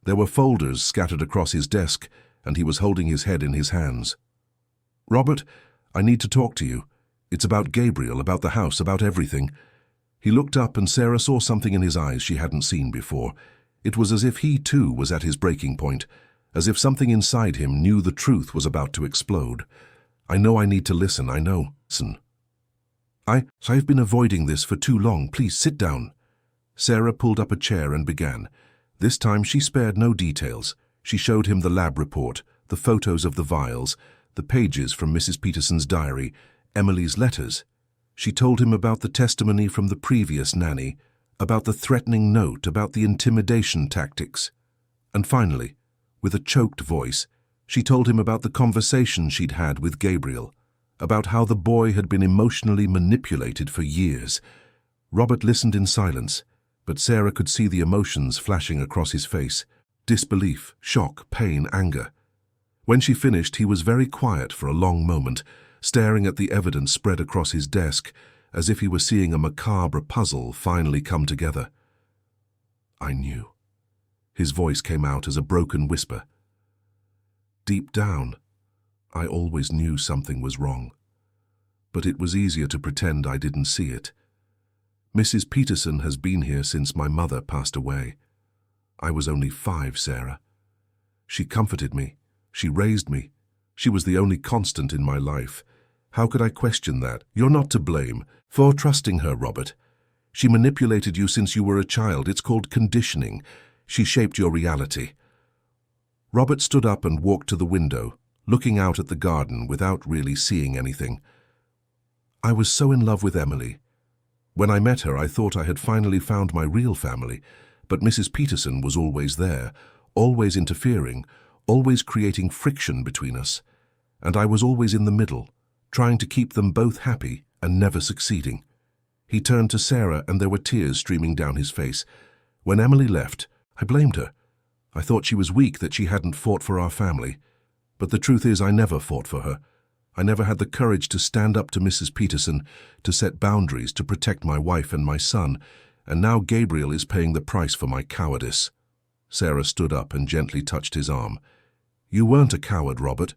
[SPEAKER 1] There were folders scattered across his desk, and he was holding his head in his hands. "Robert, I need to talk to you. It's about Gabriel, about the house, about everything." He looked up, and Sarah saw something in his eyes she hadn't seen before. It was as if he, too, was at his breaking point, as if something inside him knew the truth was about to explode. "I know I need to listen, I know. Listen. I've been avoiding this for too long. Please sit down." Sarah pulled up a chair and began. This time she spared no details. She showed him the lab report, the photos of the vials, the pages from Mrs. Peterson's diary, Emily's letters. She told him about the testimony from the previous nanny, about the threatening note, about the intimidation tactics. And finally, with a choked voice, she told him about the conversation she'd had with Gabriel, about how the boy had been emotionally manipulated for years. Robert listened in silence, but Sarah could see the emotions flashing across his face: disbelief, shock, pain, anger. When she finished, he was very quiet for a long moment, staring at the evidence spread across his desk, as if he were seeing a macabre puzzle finally come together. "I knew." His voice came out as a broken whisper. "Deep down, I always knew something was wrong. But it was easier to pretend I didn't see it. Mrs. Peterson has been here since my mother passed away. I was only 5, Sarah. She comforted me. She raised me. She was the only constant in my life. How could I question that? You're not to blame for trusting her, Robert. She manipulated you since you were a child. It's called conditioning. She shaped your reality." Robert stood up and walked to the window, looking out at the garden without really seeing anything. "I was so in love with Emily. When I met her, I thought I had finally found my real family, but Mrs. Peterson was always there, always interfering, always creating friction between us, and I was always in the middle, trying to keep them both happy and never succeeding." He turned to Sarah, and there were tears streaming down his face. "When Emily left, I blamed her. I thought she was weak, that she hadn't fought for our family. But the truth is, I never fought for her. I never had the courage to stand up to Mrs. Peterson, to set boundaries, to protect my wife and my son, and now Gabriel is paying the price for my cowardice." Sarah stood up and gently touched his arm. "You weren't a coward, Robert.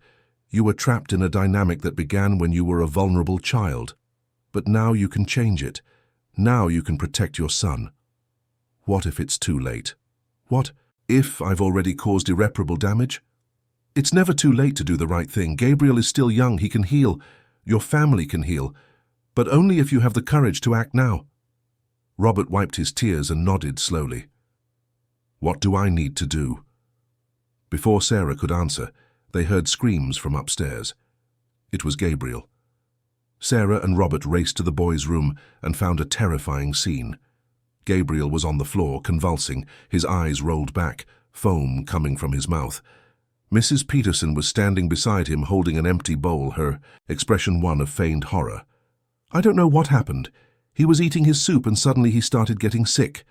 [SPEAKER 1] You were trapped in a dynamic that began when you were a vulnerable child. But now you can change it. Now you can protect your son. What if it's too late? What if I've already caused irreparable damage? It's never too late to do the right thing. Gabriel is still young. He can heal. Your family can heal. But only if you have the courage to act now." Robert wiped his tears and nodded slowly. "What do I need to do?" Before Sarah could answer, they heard screams from upstairs. It was Gabriel. Sarah and Robert raced to the boy's room and found a terrifying scene. Gabriel was on the floor, convulsing, his eyes rolled back, foam coming from his mouth. Mrs. Peterson was standing beside him, holding an empty bowl, her expression one of feigned horror. "I don't know what happened. He was eating his soup and suddenly he started getting sick."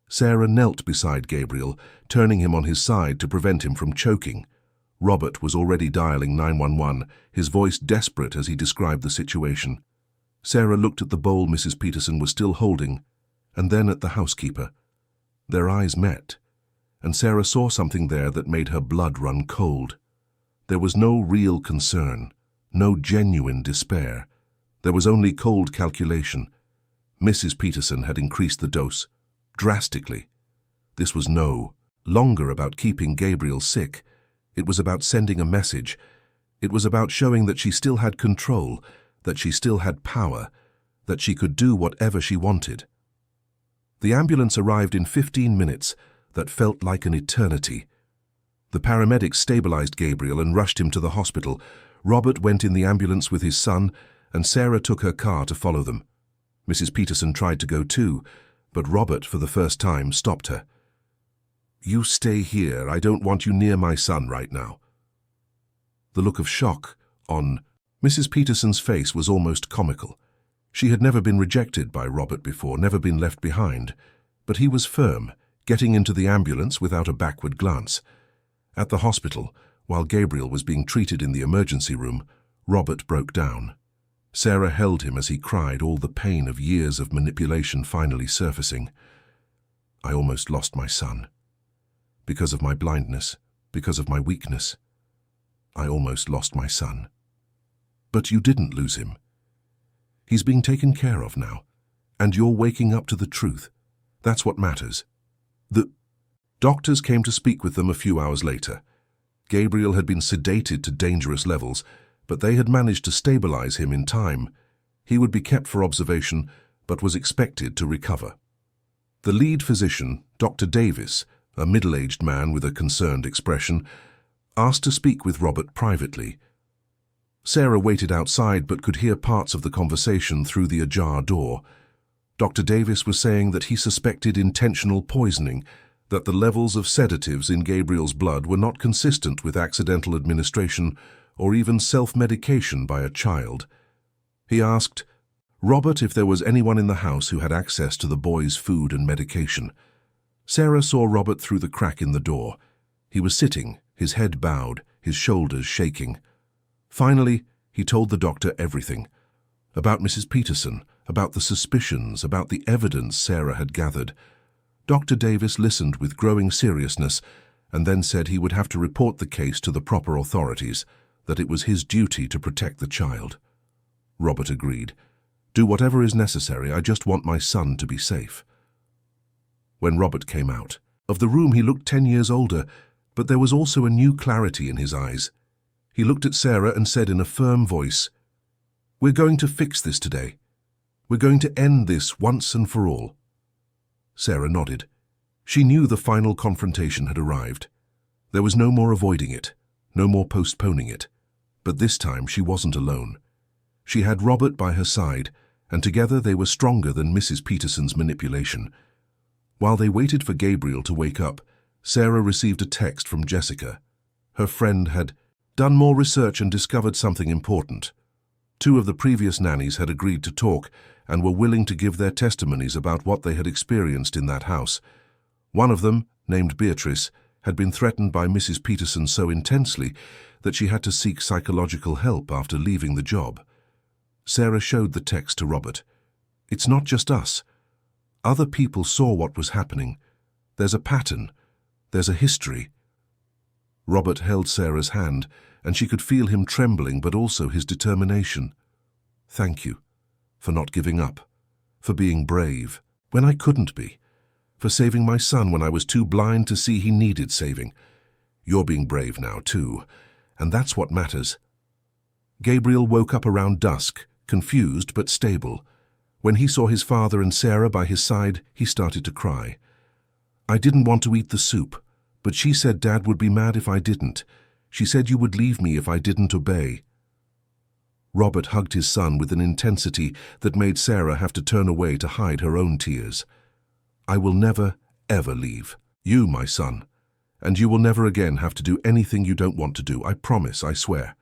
[SPEAKER 1] Sarah knelt beside Gabriel, turning him on his side to prevent him from choking. Robert was already dialing 911, his voice desperate as he described the situation. Sarah looked at the bowl Mrs. Peterson was still holding, and then at the housekeeper. Their eyes met, and Sarah saw something there that made her blood run cold. There was no real concern, no genuine despair. There was only cold calculation. Mrs. Peterson had increased the dose, drastically. This was no longer about keeping Gabriel sick. It was about sending a message. It was about showing that she still had control, that she still had power, that she could do whatever she wanted. The ambulance arrived in 15 minutes that felt like an eternity. The paramedics stabilized Gabriel and rushed him to the hospital. Robert went in the ambulance with his son, and Sarah took her car to follow them. Mrs. Peterson tried to go too, but Robert, for the first time, stopped her. "You stay here. I don't want you near my son right now." The look of shock on Mrs. Peterson's face was almost comical. She had never been rejected by Robert before, never been left behind, but he was firm, getting into the ambulance without a backward glance. At the hospital, while Gabriel was being treated in the emergency room, Robert broke down. Sarah held him as he cried, all the pain of years of manipulation finally surfacing. "I almost lost my son. Because of my blindness, because of my weakness. I almost lost my son." "But you didn't lose him. He's being taken care of now, and you're waking up to the truth. That's what matters." The doctors came to speak with them a few hours later. Gabriel had been sedated to dangerous levels, but they had managed to stabilize him in time. He would be kept for observation, but was expected to recover. The lead physician, Dr. Davis, a middle-aged man with a concerned expression, asked to speak with Robert privately. Sarah waited outside but could hear parts of the conversation through the ajar door. Dr. Davis was saying that he suspected intentional poisoning, that the levels of sedatives in Gabriel's blood were not consistent with accidental administration or even self-medication by a child. He asked Robert if there was anyone in the house who had access to the boy's food and medication. Sarah saw Robert through the crack in the door. He was sitting, his head bowed, his shoulders shaking. Finally, he told the doctor everything. About Mrs. Peterson, about the suspicions, about the evidence Sarah had gathered. Dr. Davis listened with growing seriousness and then said he would have to report the case to the proper authorities, that it was his duty to protect the child. Robert agreed. "Do whatever is necessary. I just want my son to be safe." When Robert came out of the room, he looked 10 years older, but there was also a new clarity in his eyes. He looked at Sarah and said in a firm voice, "We're going to fix this today. We're going to end this once and for all." Sarah nodded. She knew the final confrontation had arrived. There was no more avoiding it, no more postponing it. But this time she wasn't alone. She had Robert by her side, and together they were stronger than Mrs. Peterson's manipulation. While they waited for Gabriel to wake up, Sarah received a text from Jessica. Her friend had done more research and discovered something important. 2 of the previous nannies had agreed to talk and were willing to give their testimonies about what they had experienced in that house. One of them, named Beatrice, had been threatened by Mrs. Peterson so intensely that she had to seek psychological help after leaving the job. Sarah showed the text to Robert. "It's not just us. Other people saw what was happening. There's a pattern. There's a history." Robert held Sarah's hand, and she could feel him trembling, but also his determination. "Thank you for not giving up, for being brave when I couldn't be, for saving my son when I was too blind to see he needed saving. You're being brave now, too, and that's what matters." Gabriel woke up around dusk, confused but stable. When he saw his father and Sarah by his side, he started to cry. "I didn't want to eat the soup, but she said Dad would be mad if I didn't. She said you would leave me if I didn't obey." Robert hugged his son with an intensity that made Sarah have to turn away to hide her own tears. "I will never, ever leave you, my son, and you will never again have to do anything you don't want to do. I promise, I swear."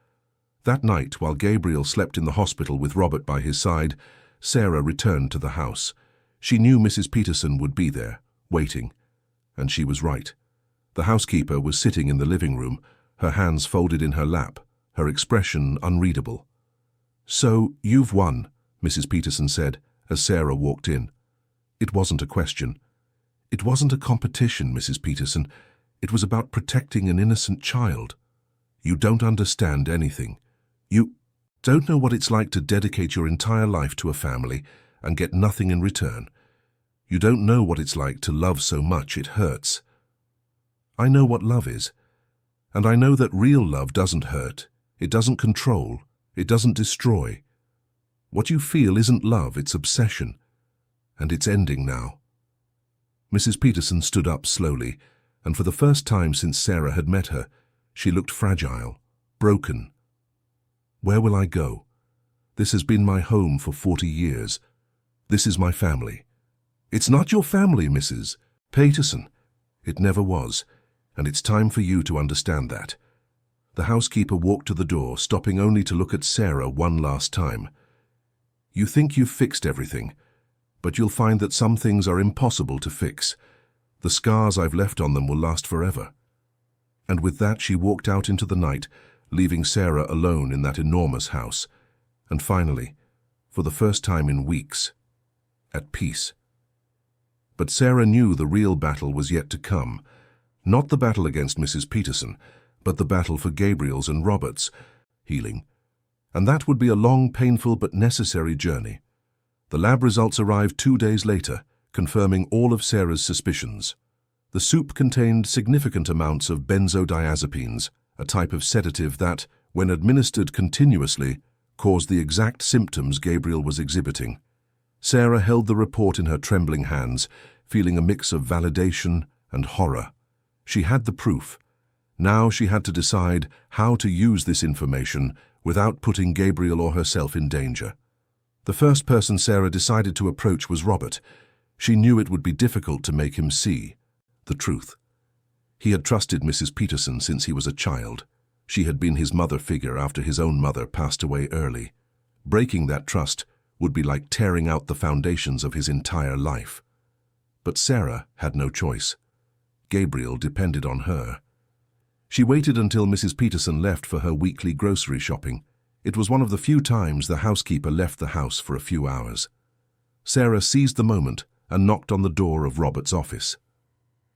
[SPEAKER 1] That night, while Gabriel slept in the hospital with Robert by his side, Sarah returned to the house. She knew Mrs. Peterson would be there, waiting, and she was right. The housekeeper was sitting in the living room, her hands folded in her lap, her expression unreadable. "So, you've won," Mrs. Peterson said, as Sarah walked in. It wasn't a question. It wasn't a competition, Mrs. Peterson. It was about protecting an innocent child. "You don't understand anything. You don't know what it's like to dedicate your entire life to a family and get nothing in return. You don't know what it's like to love so much it hurts. I know what love is, and I know that real love doesn't hurt, it doesn't control, it doesn't destroy. What you feel isn't love, it's obsession, and it's ending now. Mrs. Peterson stood up slowly, and for the first time since Sarah had met her, she looked fragile, broken. "Where will I go? This has been my home for 40 years. This is my family." "It's not your family, Mrs. Peterson." "It never was, and it's time for you to understand that." The housekeeper walked to the door, stopping only to look at Sarah one last time. "You think you've fixed everything, but you'll find that some things are impossible to fix. The scars I've left on them will last forever." And with that she walked out into the night, leaving Sarah alone in that enormous house, and finally, for the first time in weeks, at peace. But Sarah knew the real battle was yet to come, not the battle against Mrs. Peterson, but the battle for Gabriel's and Robert's healing. And that would be a long, painful but necessary journey. The lab results arrived 2 days later, confirming all of Sarah's suspicions. The soup contained significant amounts of benzodiazepines, a type of sedative that, when administered continuously, caused the exact symptoms Gabriel was exhibiting. Sarah held the report in her trembling hands, feeling a mix of validation and horror. She had the proof. Now she had to decide how to use this information without putting Gabriel or herself in danger. The first person Sarah decided to approach was Robert. She knew it would be difficult to make him see the truth. He had trusted Mrs. Peterson since he was a child. She had been his mother figure after his own mother passed away early. Breaking that trust would be like tearing out the foundations of his entire life. But Sarah had no choice. Gabriel depended on her. She waited until Mrs. Peterson left for her weekly grocery shopping. It was one of the few times the housekeeper left the house for a few hours. Sarah seized the moment and knocked on the door of Robert's office.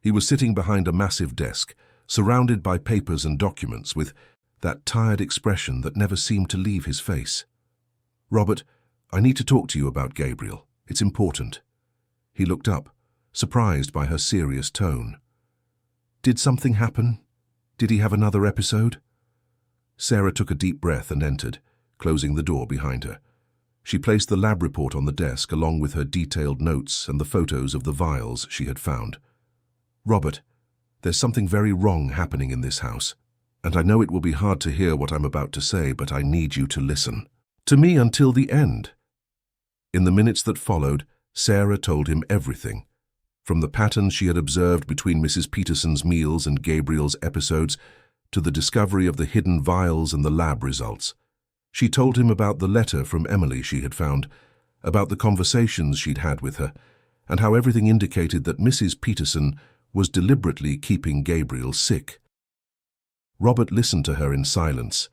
[SPEAKER 1] He was sitting behind a massive desk, surrounded by papers and documents, with that tired expression that never seemed to leave his face. "Robert, I need to talk to you about Gabriel. It's important." He looked up, surprised by her serious tone. "Did something happen? Did he have another episode?" Sarah took a deep breath and entered, closing the door behind her. She placed the lab report on the desk along with her detailed notes and the photos of the vials she had found. "Robert, there's something very wrong happening in this house, and I know it will be hard to hear what I'm about to say, but I need you to listen to me until the end." In the minutes that followed, Sarah told him everything, from the patterns she had observed between Mrs. Peterson's meals and Gabriel's episodes, to the discovery of the hidden vials and the lab results. She told him about the letter from Emily she had found, about the conversations she'd had with her, and how everything indicated that Mrs. Peterson was deliberately keeping Gabriel sick. Robert listened to her in silence,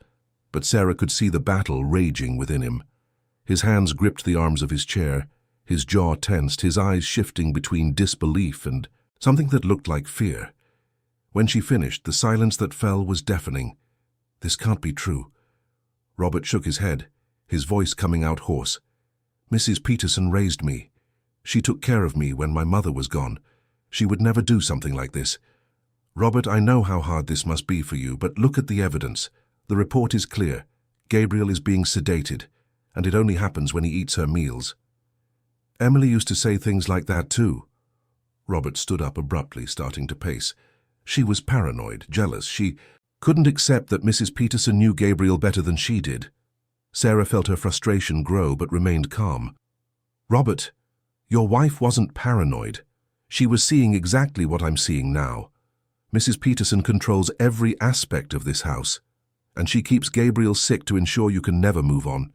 [SPEAKER 1] but Sarah could see the battle raging within him. His hands gripped the arms of his chair, his jaw tensed, his eyes shifting between disbelief and something that looked like fear. When she finished, the silence that fell was deafening. "This can't be true." Robert shook his head, his voice coming out hoarse. "Mrs. Peterson raised me. She took care of me when my mother was gone. She would never do something like this. Robert, I know how hard this must be for you, but look at the evidence. The report is clear. Gabriel is being sedated, and it only happens when he eats her meals." "Emily used to say things like that too." Robert stood up abruptly, starting to pace. "She was paranoid, jealous. She couldn't accept that Mrs. Peterson knew Gabriel better than she did." Sarah felt her frustration grow but remained calm. "Robert, your wife wasn't paranoid. She was seeing exactly what I'm seeing now. Mrs. Peterson controls every aspect of this house, and she keeps Gabriel sick to ensure you can never move on.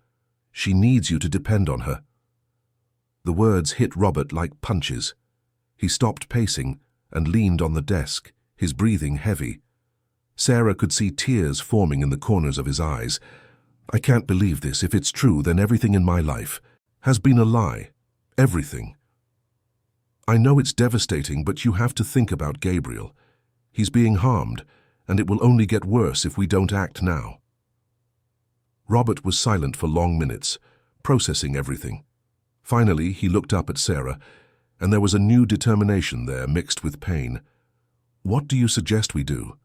[SPEAKER 1] She needs you to depend on her." The words hit Robert like punches. He stopped pacing and leaned on the desk, his breathing heavy. Sarah could see tears forming in the corners of his eyes. "I can't believe this. If it's true, then everything in my life has been a lie. Everything. I know it's devastating, but you have to think about Gabriel. He's being harmed, and it will only get worse if we don't act now." Robert was silent for long minutes, processing everything. Finally, he looked up at Sarah, and there was a new determination there mixed with pain. "What do you suggest we do?"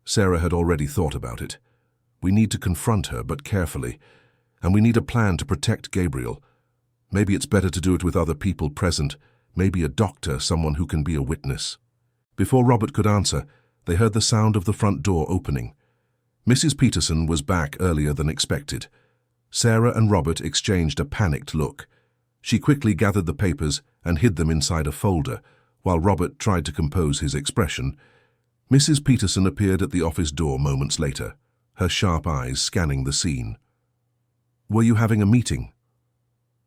[SPEAKER 1] Sarah had already thought about it. "We need to confront her, but carefully, and we need a plan to protect Gabriel. Maybe it's better to do it with other people present. Maybe a doctor, someone who can be a witness. Before Robert could answer, they heard the sound of the front door opening. Mrs. Peterson was back earlier than expected. Sarah and Robert exchanged a panicked look. She quickly gathered the papers and hid them inside a folder, while Robert tried to compose his expression. Mrs. Peterson appeared at the office door moments later, her sharp eyes scanning the scene. "Were you having a meeting?"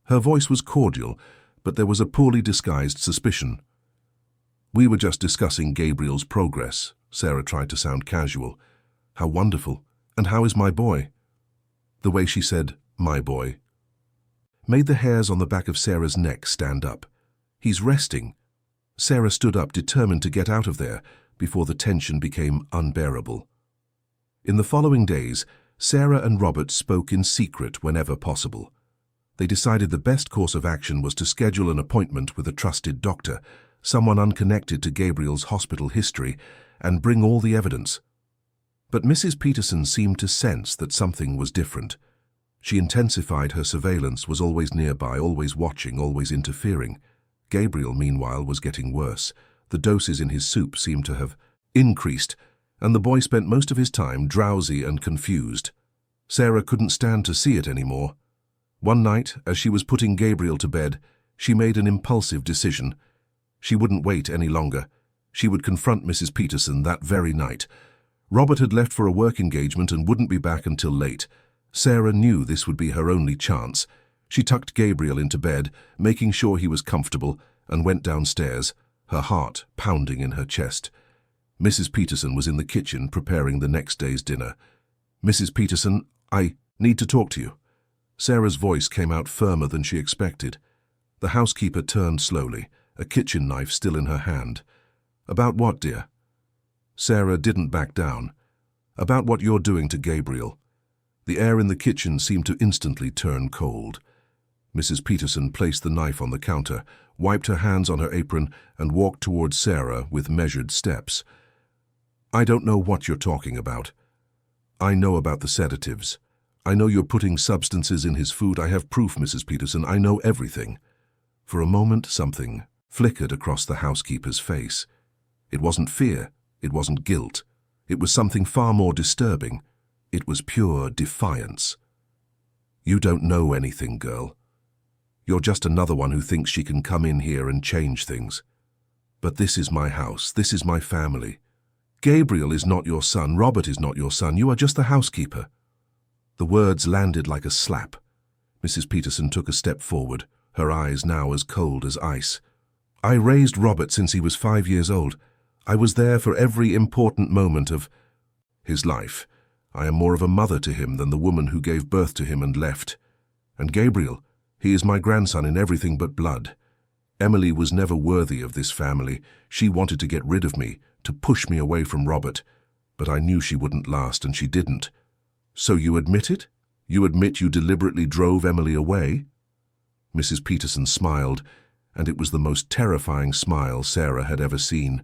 [SPEAKER 1] Her voice was cordial, but there was a poorly disguised suspicion. "We were just discussing Gabriel's progress," Sarah tried to sound casual. "How wonderful. And how is my boy?" The way she said, "my boy," made the hairs on the back of Sarah's neck stand up. "He's resting." Sarah stood up, determined to get out of there before the tension became unbearable. In the following days, Sarah and Robert spoke in secret whenever possible. They decided the best course of action was to schedule an appointment with a trusted doctor, someone unconnected to Gabriel's hospital history, and bring all the evidence. But Mrs. Peterson seemed to sense that something was different. She intensified her surveillance, was always nearby, always watching, always interfering. Gabriel, meanwhile, was getting worse. The doses in his soup seemed to have increased, and the boy spent most of his time drowsy and confused. Sarah couldn't stand to see it anymore. One night, as she was putting Gabriel to bed, she made an impulsive decision. She wouldn't wait any longer. She would confront Mrs. Peterson that very night. Robert had left for a work engagement and wouldn't be back until late. Sarah knew this would be her only chance. She tucked Gabriel into bed, making sure he was comfortable, and went downstairs, her heart pounding in her chest. Mrs. Peterson was in the kitchen preparing the next day's dinner. "Mrs. Peterson, I need to talk to you." Sarah's voice came out firmer than she expected. The housekeeper turned slowly, a kitchen knife still in her hand. "About what, dear?" Sarah didn't back down. "About what you're doing to Gabriel." The air in the kitchen seemed to instantly turn cold. Mrs. Peterson placed the knife on the counter, wiped her hands on her apron, and walked towards Sarah with measured steps. "I don't know what you're talking about. I know about the sedatives. I know you're putting substances in his food. I have proof, Mrs. Peterson. I know everything." For a moment, something flickered across the housekeeper's face. It wasn't fear. It wasn't guilt. It was something far more disturbing. It was pure defiance. "You don't know anything, girl. You're just another one who thinks she can come in here and change things. But this is my house. This is my family. Gabriel is not your son. Robert is not your son. You are just the housekeeper." The words landed like a slap. Mrs. Peterson took a step forward, her eyes now as cold as ice. "I raised Robert since he was 5 years old. I was there for every important moment of his life. I am more of a mother to him than the woman who gave birth to him and left. And Gabriel, he is my grandson in everything but blood. Emily was never worthy of this family. She wanted to get rid of me, to push me away from Robert. But I knew she wouldn't last, and she didn't. So you admit it? You admit you deliberately drove Emily away?" Mrs. Peterson smiled, and it was the most terrifying smile Sarah had ever seen.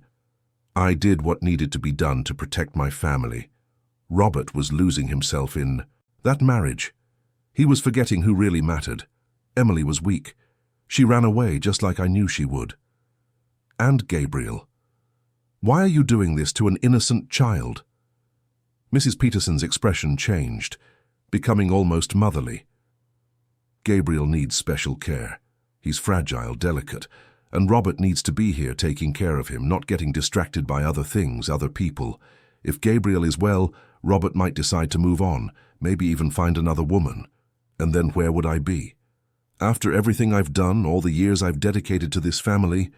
[SPEAKER 1] "I did what needed to be done to protect my family. Robert was losing himself in that marriage. He was forgetting who really mattered. Emily was weak. She ran away just like I knew she would. And Gabriel. Why are you doing this to an innocent child?" Mrs. Peterson's expression changed, becoming almost motherly. "Gabriel needs special care. He's fragile, delicate, and Robert needs to be here taking care of him, not getting distracted by other things, other people. If Gabriel is well, Robert might decide to move on, maybe even find another woman. And then where would I be? After everything I've done, all the years I've dedicated to this family,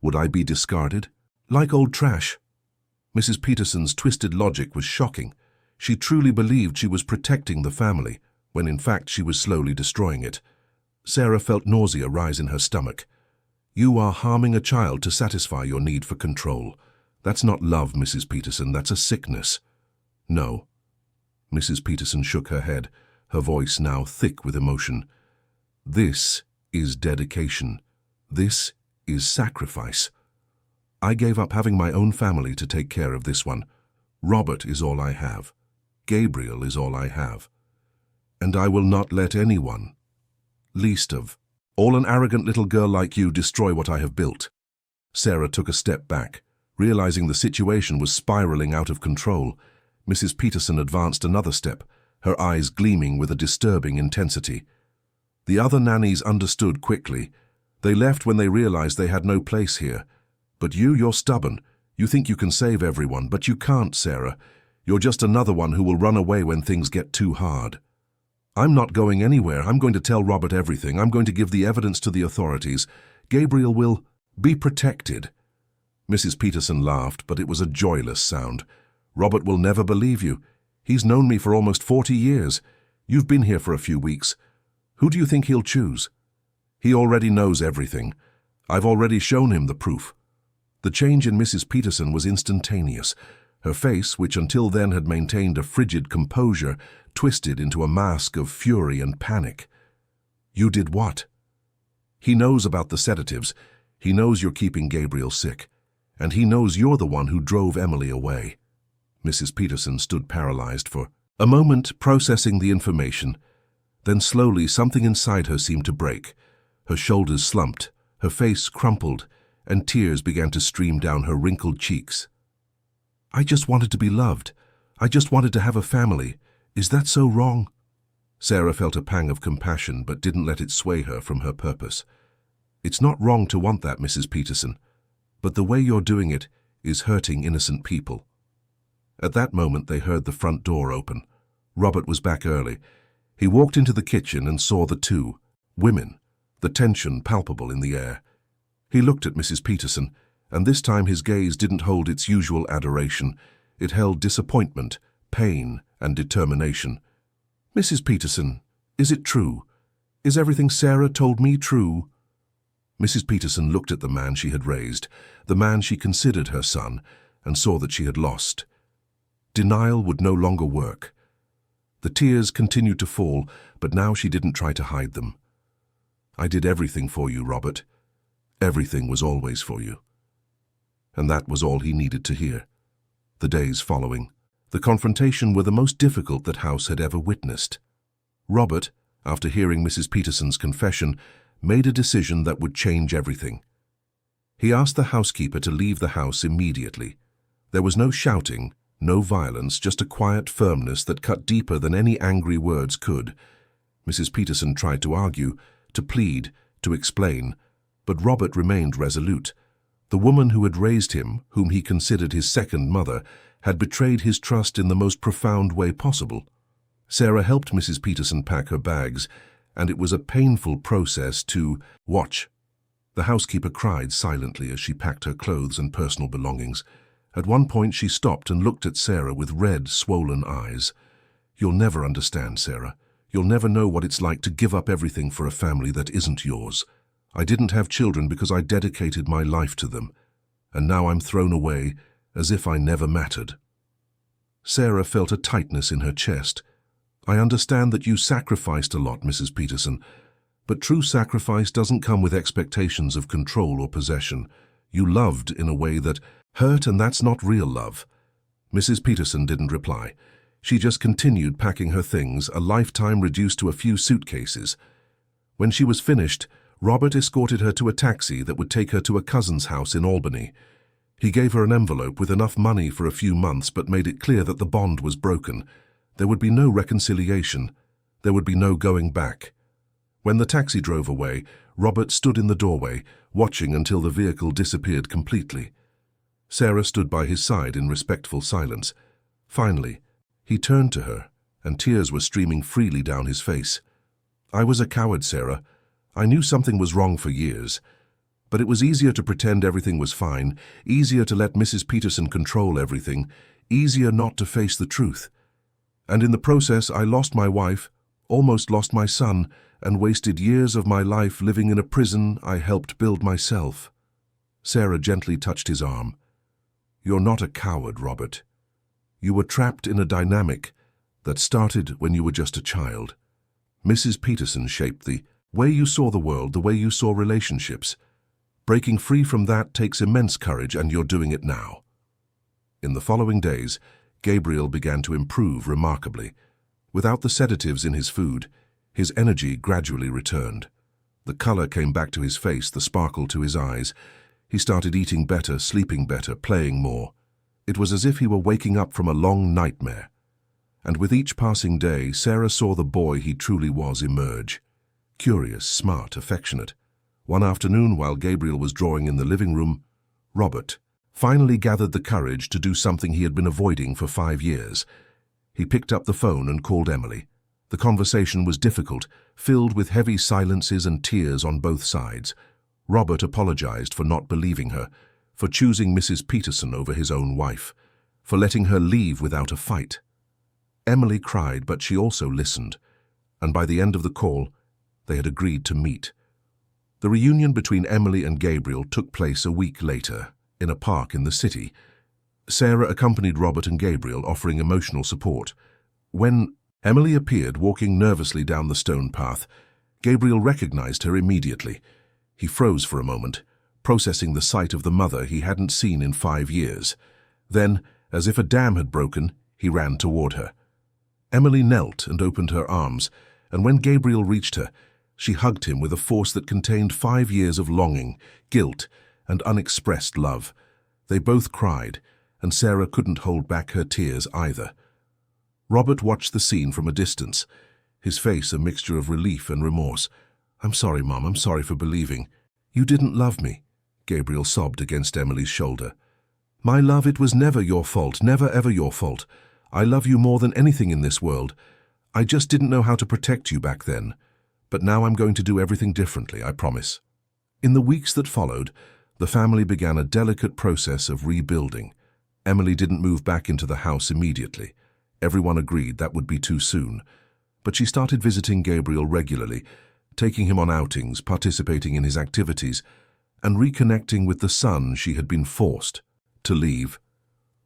[SPEAKER 1] would I be discarded? Like old trash?" Mrs. Peterson's twisted logic was shocking. She truly believed she was protecting the family, when in fact she was slowly destroying it. Sarah felt nausea rise in her stomach. "You are harming a child to satisfy your need for control. That's not love, Mrs. Peterson, that's a sickness." "No." Mrs. Peterson shook her head, her voice now thick with emotion. "This is dedication. This is sacrifice. I gave up having my own family to take care of this one. Robert is all I have. Gabriel is all I have. And I will not let anyone, least of All an arrogant little girl like you destroy what I have built." Sarah took a step back, realizing the situation was spiraling out of control. Mrs. Peterson advanced another step, her eyes gleaming with a disturbing intensity. The other nannies understood quickly. They left when they realized they had no place here. "But you're stubborn. You think you can save everyone, but you can't, Sarah. You're just another one who will run away when things get too hard." "I'm not going anywhere. I'm going to tell Robert everything. I'm going to give the evidence to the authorities. Gabriel will be protected." Mrs. Peterson laughed, but it was a joyless sound. "Robert will never believe you. He's known me for almost 40 years. You've been here for a few weeks. Who do you think he'll choose? He already knows everything. I've already shown him the proof." The change in Mrs. Peterson was instantaneous. Her face, which until then had maintained a frigid composure, twisted into a mask of fury and panic. "You did what?" "He knows about the sedatives. He knows you're keeping Gabriel sick. And he knows you're the one who drove Emily away." Mrs. Peterson stood paralyzed for a moment, processing the information. Then slowly something inside her seemed to break. Her shoulders slumped, her face crumpled, and tears began to stream down her wrinkled cheeks. "I just wanted to be loved. I just wanted to have a family. Is that so wrong?" Sarah felt a pang of compassion but didn't let it sway her from her purpose. "It's not wrong to want that, Mrs. Peterson, but the way you're doing it is hurting innocent people." At that moment they heard the front door open. Robert was back early. He walked into the kitchen and saw the two women, the tension palpable in the air. He looked at Mrs. Peterson, and this time his gaze didn't hold its usual adoration. It held disappointment, pain, and determination. "Mrs. Peterson, is it true? Is everything Sarah told me true?" Mrs. Peterson looked at the man she had raised, the man she considered her son, and saw that she had lost. Denial would no longer work. The tears continued to fall, but now she didn't try to hide them. "I did everything for you, Robert. Everything was always for you." And that was all he needed to hear. The days following, the confrontation were the most difficult that House had ever witnessed. Robert, after hearing Mrs. Peterson's confession, made a decision that would change everything. He asked the housekeeper to leave the house immediately. There was no shouting, no violence, just a quiet firmness that cut deeper than any angry words could. Mrs. Peterson tried to argue, to plead, to explain, but Robert remained resolute. The woman who had raised him, whom he considered his second mother, had betrayed his trust in the most profound way possible. Sarah helped Mrs. Peterson pack her bags, and it was a painful process to watch. The housekeeper cried silently as she packed her clothes and personal belongings. At one point she stopped and looked at Sarah with red, swollen eyes. "You'll never understand, Sarah. You'll never know what it's like to give up everything for a family that isn't yours. I didn't have children because I dedicated my life to them, and now I'm thrown away as if I never mattered." Sarah felt a tightness in her chest. "I understand that you sacrificed a lot, Mrs. Peterson, but true sacrifice doesn't come with expectations of control or possession. You loved in a way that hurt, and that's not real love." Mrs. Peterson didn't reply. She just continued packing her things, a lifetime reduced to a few suitcases. When she was finished, Robert escorted her to a taxi that would take her to a cousin's house in Albany. He gave her an envelope with enough money for a few months, but made it clear that the bond was broken. There would be no reconciliation. There would be no going back. When the taxi drove away, Robert stood in the doorway, watching until the vehicle disappeared completely. Sarah stood by his side in respectful silence. Finally, he turned to her, and tears were streaming freely down his face. "I was a coward, Sarah. I knew something was wrong for years. But it was easier to pretend everything was fine, easier to let Mrs. Peterson control everything, easier not to face the truth. And in the process, I lost my wife, almost lost my son, and wasted years of my life living in a prison I helped build myself." Sarah gently touched his arm. "You're not a coward, Robert. You were trapped in a dynamic that started when you were just a child. Mrs. Peterson shaped the way you saw the world, the way you saw relationships. Breaking free from that takes immense courage, and you're doing it now." In the following days, Gabriel began to improve remarkably. Without the sedatives in his food, his energy gradually returned. The color came back to his face, the sparkle to his eyes. He started eating better, sleeping better, playing more. It was as if he were waking up from a long nightmare. And with each passing day, Sarah saw the boy he truly was emerge. Curious, smart, affectionate. One afternoon, while Gabriel was drawing in the living room, Robert finally gathered the courage to do something he had been avoiding for 5 years. He picked up the phone and called Emily. The conversation was difficult, filled with heavy silences and tears on both sides. Robert apologized for not believing her, for choosing Mrs. Peterson over his own wife, for letting her leave without a fight. Emily cried, but she also listened, and by the end of the call, they had agreed to meet. The reunion between Emily and Gabriel took place a week later, in a park in the city. Sarah accompanied Robert and Gabriel, offering emotional support. When Emily appeared walking nervously down the stone path, Gabriel recognized her immediately. He froze for a moment, processing the sight of the mother he hadn't seen in 5 years. Then, as if a dam had broken, he ran toward her. Emily knelt and opened her arms, and when Gabriel reached her, she hugged him with a force that contained 5 years of longing, guilt, and unexpressed love. They both cried, and Sarah couldn't hold back her tears either. Robert watched the scene from a distance, his face a mixture of relief and remorse. "I'm sorry, Mom, I'm sorry for believing. You didn't love me," Gabriel sobbed against Emily's shoulder. "My love, it was never your fault, never ever your fault. I love you more than anything in this world. I just didn't know how to protect you back then. But now I'm going to do everything differently, I promise." In the weeks that followed, the family began a delicate process of rebuilding. Emily didn't move back into the house immediately. Everyone agreed that would be too soon. But she started visiting Gabriel regularly, taking him on outings, participating in his activities, and reconnecting with the son she had been forced to leave.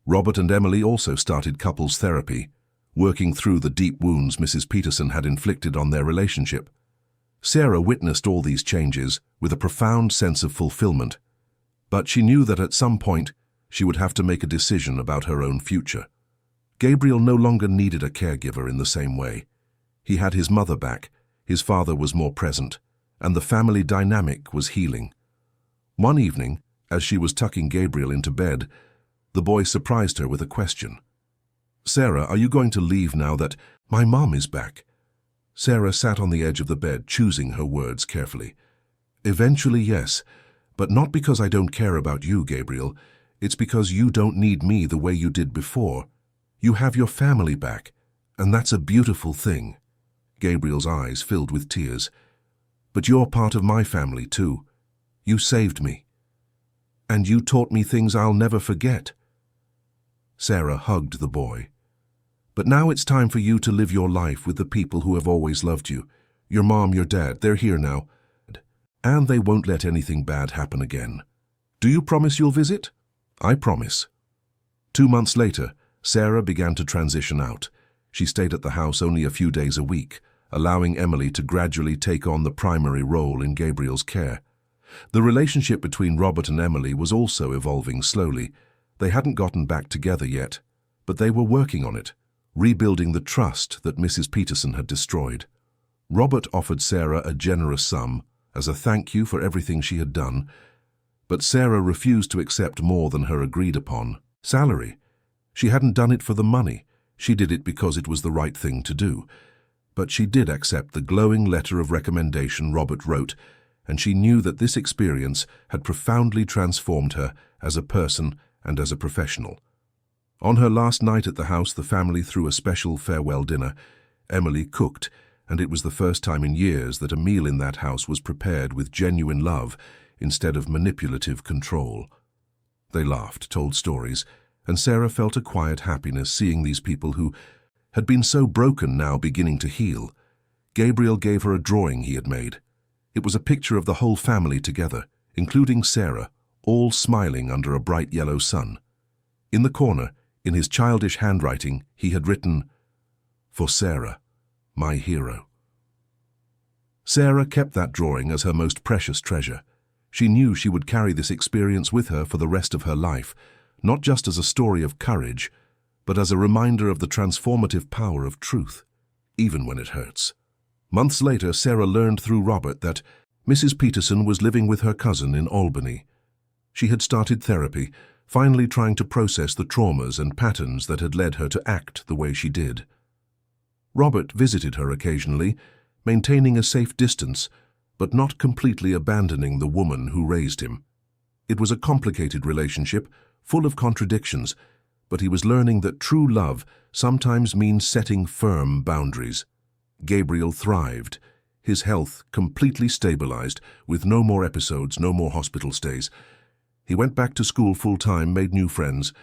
[SPEAKER 1] Robert and Emily also started couples therapy, working through the deep wounds Mrs. Peterson had inflicted on their relationship. Sarah witnessed all these changes with a profound sense of fulfillment, but she knew that at some point she would have to make a decision about her own future. Gabriel no longer needed a caregiver in the same way. He had his mother back, his father was more present, and the family dynamic was healing. One evening, as she was tucking Gabriel into bed, the boy surprised her with a question. "Sarah, are you going to leave now that my mom is back?" Sarah sat on the edge of the bed, choosing her words carefully. "Eventually, yes, but not because I don't care about you, Gabriel. It's because you don't need me the way you did before. You have your family back, and that's a beautiful thing." Gabriel's eyes filled with tears. "But you're part of my family, too. You saved me. And you taught me things I'll never forget." Sarah hugged the boy. "But now it's time for you to live your life with the people who have always loved you. Your mom, your dad, they're here now. And they won't let anything bad happen again. Do you promise you'll visit?" "I promise." 2 months later, Sarah began to transition out. She stayed at the house only a few days a week, allowing Emily to gradually take on the primary role in Gabriel's care. The relationship between Robert and Emily was also evolving slowly. They hadn't gotten back together yet, but they were working on it, rebuilding the trust that Mrs. Peterson had destroyed. Robert offered Sarah a generous sum as a thank you for everything she had done, but Sarah refused to accept more than her agreed-upon salary. She hadn't done it for the money. She did it because it was the right thing to do. But she did accept the glowing letter of recommendation Robert wrote, and she knew that this experience had profoundly transformed her as a person and as a professional. On her last night at the house, the family threw a special farewell dinner. Emily cooked, and it was the first time in years that a meal in that house was prepared with genuine love instead of manipulative control. They laughed, told stories, and Sarah felt a quiet happiness seeing these people who had been so broken now beginning to heal. Gabriel gave her a drawing he had made. It was a picture of the whole family together, including Sarah, all smiling under a bright yellow sun. In the corner, in his childish handwriting, he had written, "For Sarah, my hero." Sarah kept that drawing as her most precious treasure. She knew she would carry this experience with her for the rest of her life, not just as a story of courage, but as a reminder of the transformative power of truth, even when it hurts. Months later, Sarah learned through Robert that Mrs. Peterson was living with her cousin in Albany. She had started therapy, finally trying to process the traumas and patterns that had led her to act the way she did. Robert visited her occasionally, maintaining a safe distance, but not completely abandoning the woman who raised him. It was a complicated relationship, full of contradictions, but he was learning that true love sometimes means setting firm boundaries. Gabriel thrived, his health completely stabilized, with no more episodes, no more hospital stays. He went back to school full-time, made new friends,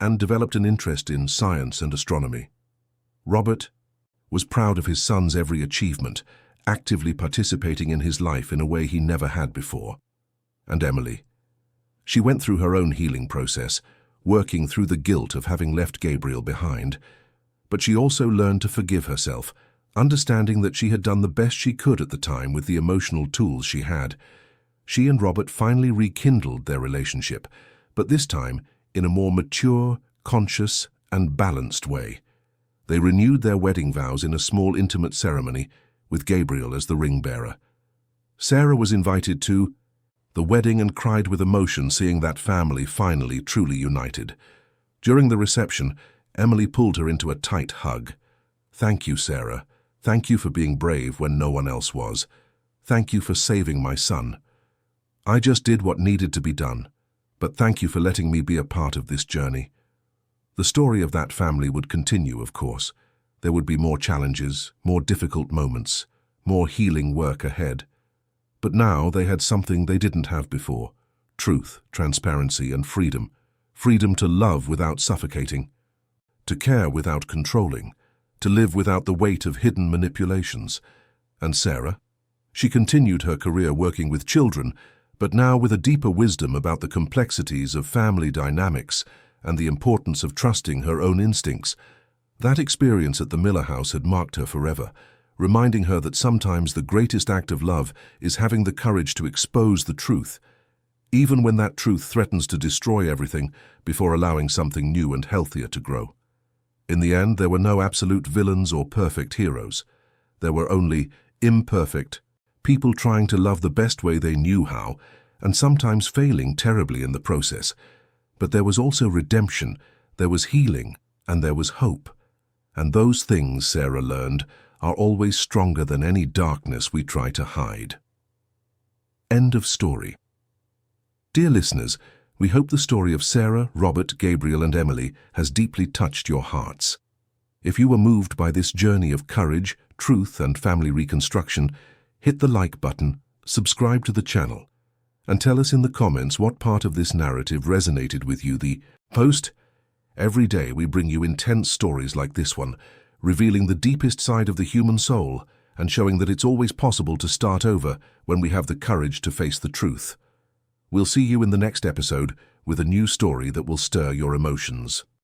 [SPEAKER 1] and developed an interest in science and astronomy. Robert was proud of his son's every achievement, actively participating in his life in a way he never had before. And Emily. She went through her own healing process, working through the guilt of having left Gabriel behind. But she also learned to forgive herself, understanding that she had done the best she could at the time with the emotional tools she had. She and Robert finally rekindled their relationship, but this time in a more mature, conscious, and balanced way. They renewed their wedding vows in a small intimate ceremony, with Gabriel as the ring bearer. Sarah was invited to the wedding and cried with emotion seeing that family finally truly united. During the reception, Emily pulled her into a tight hug. "Thank you, Sarah. Thank you for being brave when no one else was. Thank you for saving my son. I just did what needed to be done, but thank you for letting me be a part of this journey." The story of that family would continue, of course. There would be more challenges, more difficult moments, more healing work ahead. But now they had something they didn't have before: truth, transparency, and freedom. Freedom to love without suffocating, to care without controlling, to live without the weight of hidden manipulations. And Sarah? She continued her career working with children, but now with a deeper wisdom about the complexities of family dynamics and the importance of trusting her own instincts. That experience at the Miller house had marked her forever, reminding her that sometimes the greatest act of love is having the courage to expose the truth, even when that truth threatens to destroy everything before allowing something new and healthier to grow. In the end, there were no absolute villains or perfect heroes. There were only imperfect people trying to love the best way they knew how, and sometimes failing terribly in the process. But there was also redemption, there was healing, and there was hope. And those things, Sarah learned, are always stronger than any darkness we try to hide. End of story. Dear listeners, we hope the story of Sarah, Robert, Gabriel, and Emily has deeply touched your hearts. If you were moved by this journey of courage, truth, and family reconstruction, hit the like button, subscribe to the channel, and tell us in the comments what part of this narrative resonated with you. The post. Every day we bring you intense stories like this one, revealing the deepest side of the human soul and showing that it's always possible to start over when we have the courage to face the truth. We'll see you in the next episode with a new story that will stir your emotions.